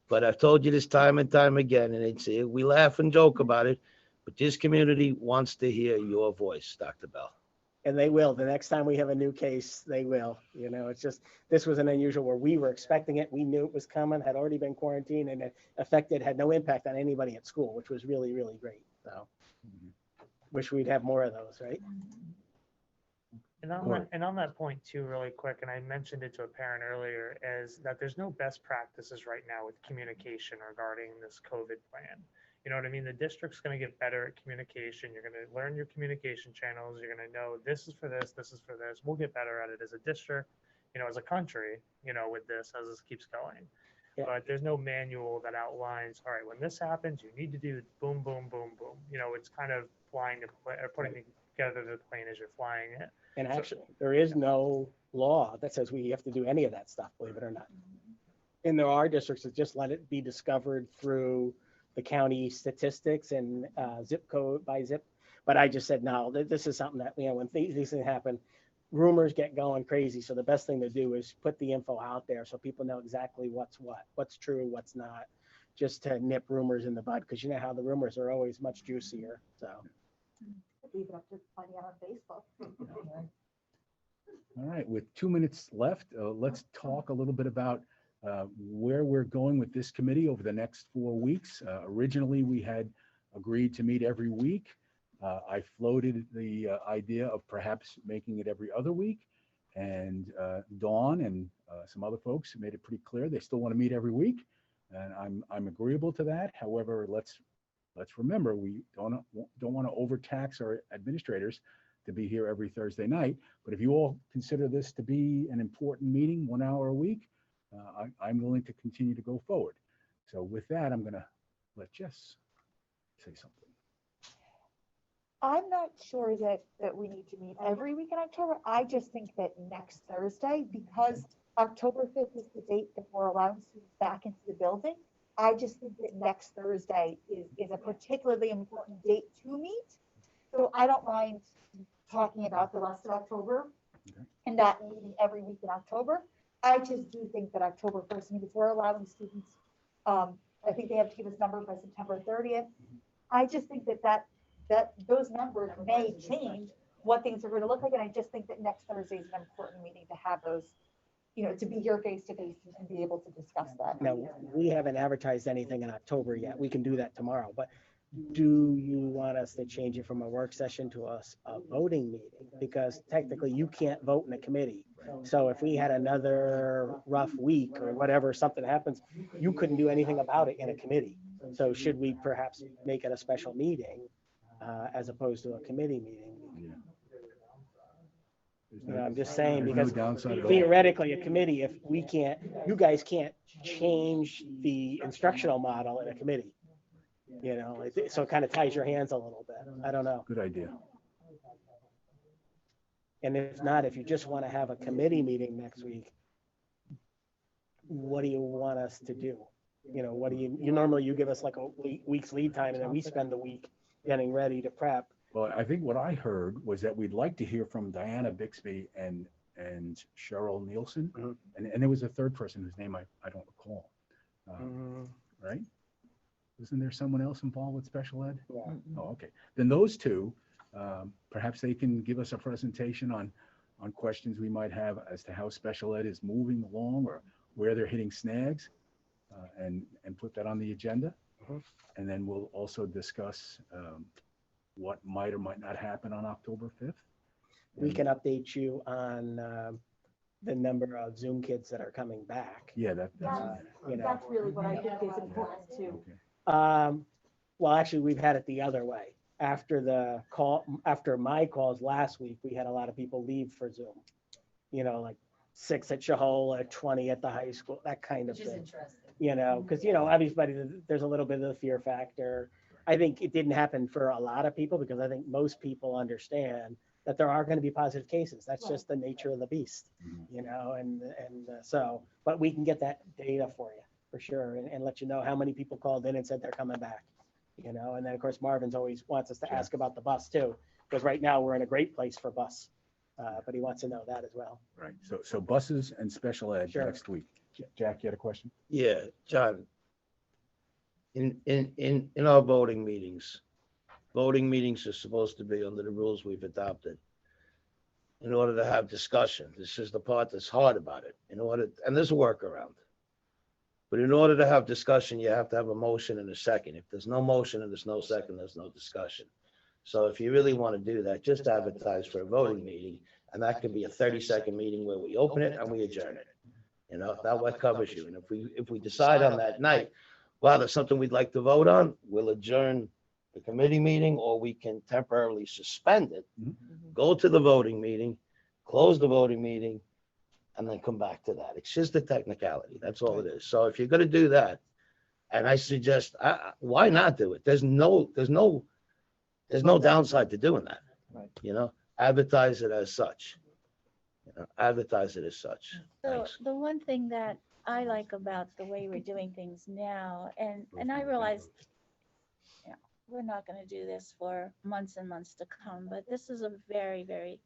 But I've told you this time and time again, and we laugh and joke about it, but this community wants to hear your voice, Dr. Bell. And they will. The next time we have a new case, they will. It's just, this was an unusual where we were expecting it. We knew it was coming, had already been quarantined, and it had no impact on anybody at school, which was really, really great. So wish we'd have more of those, right? And on that point too, really quick, and I mentioned it to a parent earlier, is that there's no best practices right now with communication regarding this COVID plan. You know what I mean? The district's going to get better at communication. You're going to learn your communication channels. You're going to know this is for this, this is for this. We'll get better at it as a district, as a country, with this as this keeps going. Yeah. But there's no manual that outlines, all right, when this happens, you need to do boom, boom, boom, boom. It's kind of flying or putting together the plane as you're flying it. And actually, there is no law that says we have to do any of that stuff, believe it or not. And there are districts that just let it be discovered through the county statistics and zip code by zip. But I just said, no, this is something that, when these things happen, rumors get going crazy. So the best thing to do is put the info out there so people know exactly what's true, what's not, just to nip rumors in the bud, because you know how the rumors are always much juicier. So. Leave it up to finding out on Facebook. All right, with 2 minutes left, let's talk a little bit about where we're going with this committee over the next 4 weeks. Originally, we had agreed to meet every week. I floated the idea of perhaps making it every other week, and Dawn and some other folks made it pretty clear they still want to meet every week, and I'm agreeable to that. However, let's remember, we don't want to overtax our administrators to be here every Thursday night. But if you all consider this to be an important meeting, 1 hour a week, I'm willing to continue to go forward. So with that, I'm going to let Jess say something. I'm not sure that we need to meet every week in October. I just think that next Thursday, because October 5th is the date that we're allowing students back into the building, I just think that next Thursday is a particularly important date to meet. So I don't mind talking about the rest of October and not meeting every week in October. I just do think that October 1st, if we're allowing students, I think they have to give us numbers by September 30th. I just think that those numbers may change what things are going to look like. And I just think that next Thursday is an important meeting to have those, to be here face to face and be able to discuss that. Now, we haven't advertised anything in October yet. We can do that tomorrow, but do you want us to change it from a work session to a voting meeting? Because technically you can't vote in a committee. So if we had another rough week or whatever, something happens, you couldn't do anything about it in a committee. So should we perhaps make it a special meeting as opposed to a committee meeting? I'm just saying, because theoretically a committee, if you guys can't change the instructional model in a committee. You know, so it kind of ties your hands a little bit. I don't know. Good idea. And if not, if you just want to have a committee meeting next week, what do you want us to do? You know, what do you normally you give us like a week's lead time and then we spend the week getting ready to prep. Well, I think what I heard was that we'd like to hear from Diana Bixby and Cheryl Nielsen. Mhm. And there was a third person whose name I don't recall. Right? Isn't there someone else involved with special ed? Yeah. Oh, okay. Then those two, perhaps they can give us a presentation on questions we might have as to how special ed is moving along or where they're hitting snags, and put that on the agenda. Mhm. And then we'll also discuss what might or might not happen on October 5th. We can update you on the number of Zoom kids that are coming back. Yeah, that's, You know, That's really what I think is important too. okay. well, actually, we've had it the other way. After my calls last week, we had a lot of people leave for Zoom. You know, like 6 at Shahola, 20 at the high school, that kind of thing. You know, because, you know, everybody, there's a little bit of the fear factor. I think it didn't happen for a lot of people because I think most people understand that there are going to be positive cases. That's just the nature of the beast, you know, and so, but we can get that data for you for sure and let you know how many people called in and said they're coming back, you know, and then of course Marvin's always wants us to ask about the bus too, because right now we're in a great place for bus, but he wants to know that as well. Right. So buses and special ed Sure. next week. Jack, you had a question? Yeah, John. In our voting meetings are supposed to be under the rules we've adopted. In order to have discussion, this is the part that's hard about it, and there's a workaround. But in order to have discussion, you have to have a motion and a second. If there's no motion and there's no second, there's no discussion. So if you really want to do that, just advertise for a voting meeting, and that could be a 30-second meeting where we open it and we adjourn it. You know, that what covers you. And if we decide on that night, wow, there's something we'd like to vote on, we'll adjourn the committee meeting, or we can temporarily suspend it, go to the voting meeting, close the voting meeting, and then come back to that. It's just a technicality. That's all it is. So if you're going to do that, and I suggest, why not do it? There's no downside to doing that. Right. You know, advertise it as such. You know, advertise it as such. So Thanks. the one thing that I like about the way we're doing things now, and I realize, you know, we're not going to do this for months and months to come, but this is a very, very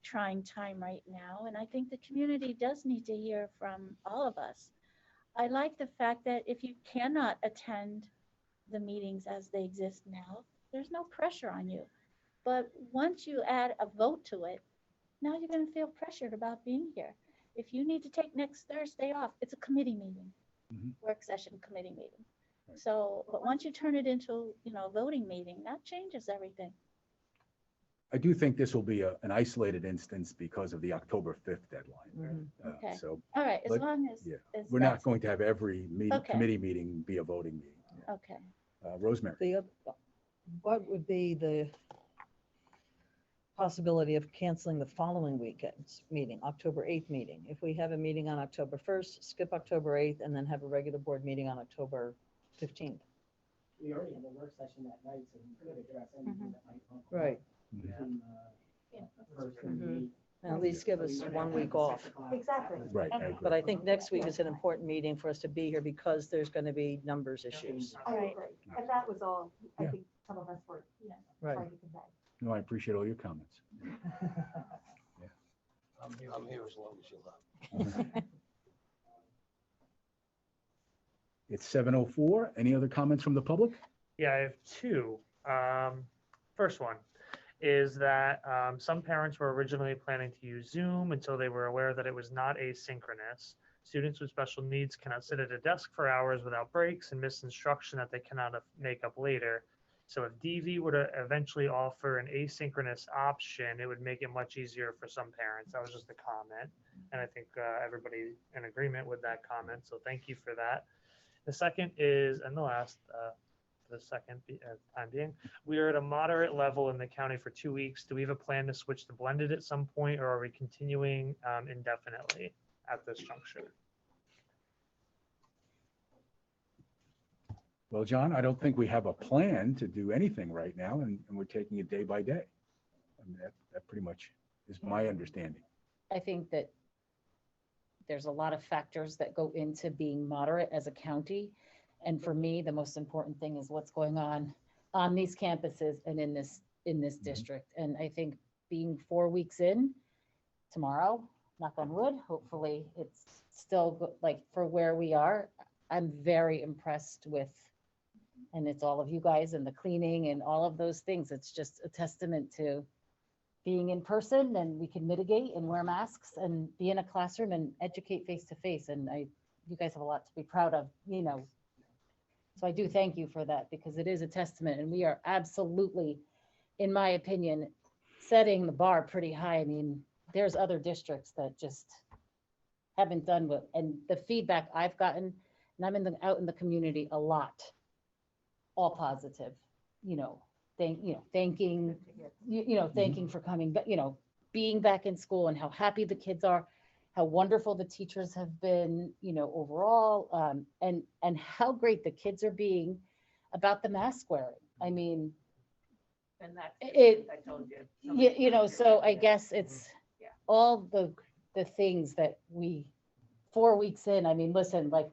trying time right now. And I think the community does need to hear from all of us. I like the fact that if you cannot attend the meetings as they exist now, there's no pressure on you. But once you add a vote to it, now you're going to feel pressured about being here. If you need to take next Thursday off, it's a committee meeting, work session committee meeting. So, but once you turn it into, you know, a voting meeting, that changes everything. I do think this will be an isolated instance because of the October 5th deadline. Okay. So All right, as but, long as. yeah, as we're not that's- going to have every Okay. committee meeting be a voting meeting. Okay. Rosemary. What would be the possibility of canceling the following weekend's meeting, October 8th meeting? If we have a meeting on October 1st, skip October 8th, and then have a regular board meeting on October 15th. We already have a work session that night, so we could address anything that might come up. Right. between, first and Mhm. eighth. And at least give us 1 week off. Exactly. Right. I agree. But I think next week is an important meeting for us to be here because there's going to be numbers issues. I agree. And that was all, I Yeah. think some of us were, Right. trying to convey. No, I appreciate all your comments. I'm here as long as you love. It's 7:04. Any other comments from the public? Yeah, I have two. First one is that some parents were originally planning to use Zoom until they were aware that it was not asynchronous. Students with special needs cannot sit at a desk for hours without breaks and miss instruction that they cannot make up later. So if DV were to eventually offer an asynchronous option, it would make it much easier for some parents. That was just a comment. And I think everybody in agreement with that comment. So thank you for that. The second is, and the last, the second time being, we are at a moderate level in the county for 2 weeks. Do we have a plan to switch to blended at some point, or are we continuing indefinitely at this juncture? Well, John, I don't think we have a plan to do anything right now, and we're taking it day by day. I mean, that pretty much is my understanding. I think that there's a lot of factors that go into being moderate as a county. And for me, the most important thing is what's going on these campuses and in this district. And I think being 4 weeks in tomorrow, knock on wood, hopefully it's still like for where we are. I'm very impressed with, and it's all of you guys and the cleaning and all of those things. It's just a testament to being in person, and we can mitigate and wear masks and be in a classroom and educate face to face. And you guys have a lot to be proud of, you know. So I do thank you for that, because it is a testament, and we are absolutely, in my opinion, setting the bar pretty high. I mean, there's other districts that just haven't done what, and the feedback I've gotten, and I'm out in the community a lot, all positive, you know, thanking, thanking for coming, but, you know, being back in school and how happy the kids are, how wonderful the teachers have been, you know, overall, and how great the kids are being about the mask wearing. I mean, And that's, it, I told you. you know, so I guess it's Yeah. all the things that 4 weeks in, I mean, listen, like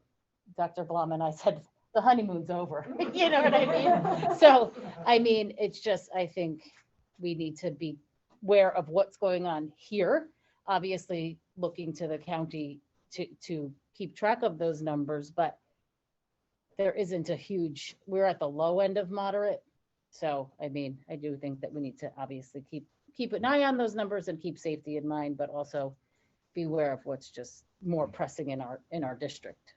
Dr. Blum and I said, the honeymoon's over, you know what I mean? So, I mean, it's just, I think we need to be aware of what's going on here, obviously looking to the county to keep track of those numbers, but there isn't a huge, we're at the low end of moderate. So, I mean, I do think that we need to obviously keep an eye on those numbers and keep safety in mind, but also be aware of what's just more pressing in our district.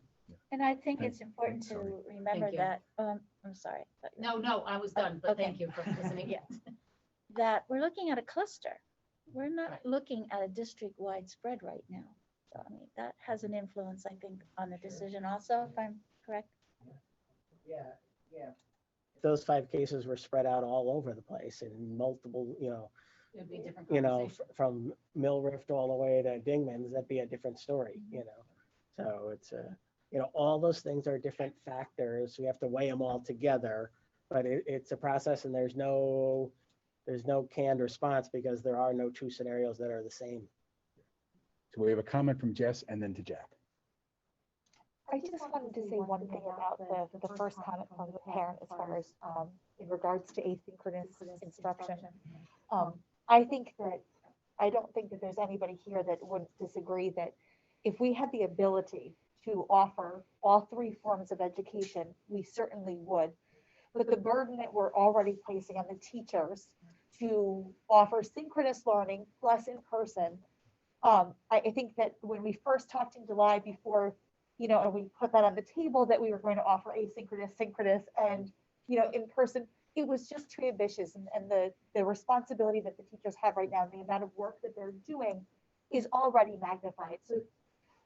And I think it's Thank- important sorry. to remember you. that, I'm sorry. No, I was done, but Okay. thank you for listening. Yeah. That we're looking at a cluster. We're not looking at a district-wide spread right now. So, I mean, that has an influence, I think, on the decision also, if I'm correct. Yeah. Those 5 cases were spread out all over the place in multiple, It'd be a different from Mill Rift all the way to Dingman's, that'd be a different story, So it's all those things are different factors. We have to weigh them all together, but it's a process, and there's no canned response, because there are no 2 scenarios that are the same. So we have a comment from Jess and then to Jack. I just wanted to say one thing about the first comment from the parent as far as in regards to asynchronous instruction. I don't think that there's anybody here that wouldn't disagree that if we had the ability to offer all 3 forms of education, we certainly would. But the burden that we're already placing on the teachers to offer synchronous learning plus in person, I think that when we first talked in July before, and we put that on the table that we were going to offer asynchronous, synchronous, and, in person, it was just too ambitious. And the responsibility that the teachers have right now, the amount of work that they're doing is already magnified. So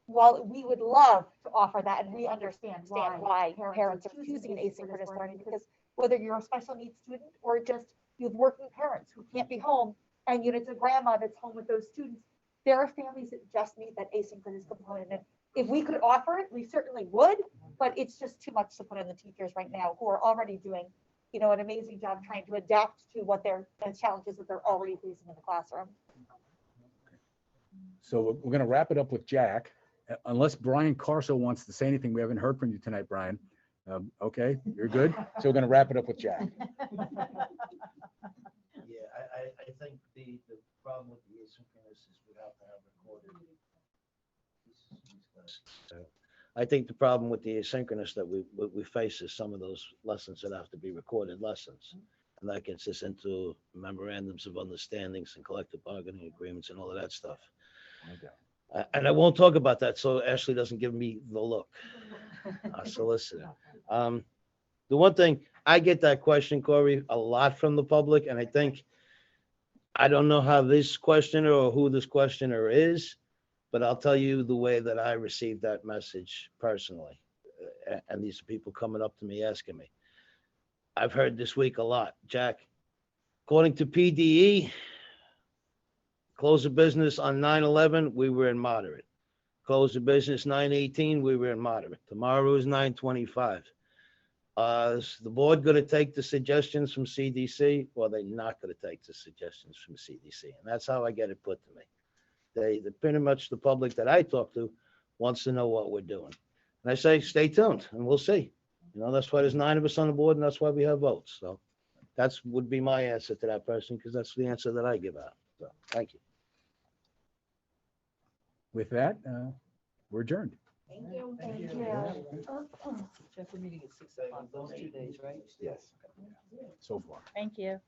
while we would love to offer that, and we understand why parents are choosing asynchronous learning, because whether you're a special needs student or just you have working parents who can't be home, and it's a grandma that's home with those students, there are families that just need that asynchronous component. And if we could offer it, we certainly would, but it's just too much to put on the teachers right now, who are already doing, an amazing job trying to adapt to the challenges that they're already facing in the classroom. So we're going to wrap it up with Jack, unless Brian Carso wants to say anything. We haven't heard from you tonight, Brian. Okay, you're good. So we're going to wrap it up with Jack. Yeah, I think the problem with the asynchronous is we have to have recorded. I think the problem with the asynchronous that we face is some of those lessons that have to be recorded lessons. And that gets us into memorandums of understandings and collective bargaining agreements and all of that stuff. And I won't talk about that, so Ashley doesn't give me the look. Solicit. The one thing, I get that question, Corey, a lot from the public, and I don't know how this questioner or who this questioner is, but I'll tell you the way that I received that message personally. And these are people coming up to me asking me. I've heard this week a lot, Jack, according to PDE, close of business on 9/11, we were in moderate. Close of business 9/18, we were in moderate. Tomorrow is 9/25. Is the board gonna take the suggestions from CDC, or are they not gonna take the suggestions from CDC? And that's how I get it put to me. Pretty much the public that I talk to wants to know what we're doing. And I say, stay tuned, and we'll see. You know, that's why there's 9 of us on the board, and that's why we have votes. So that's would be my answer to that person, because that's the answer that I give out. So, thank you. With that, we're adjourned. Thank you. Thank you. Jeff, we're meeting at 6 o'clock those 2 days, right? Yes. So far. Thank you.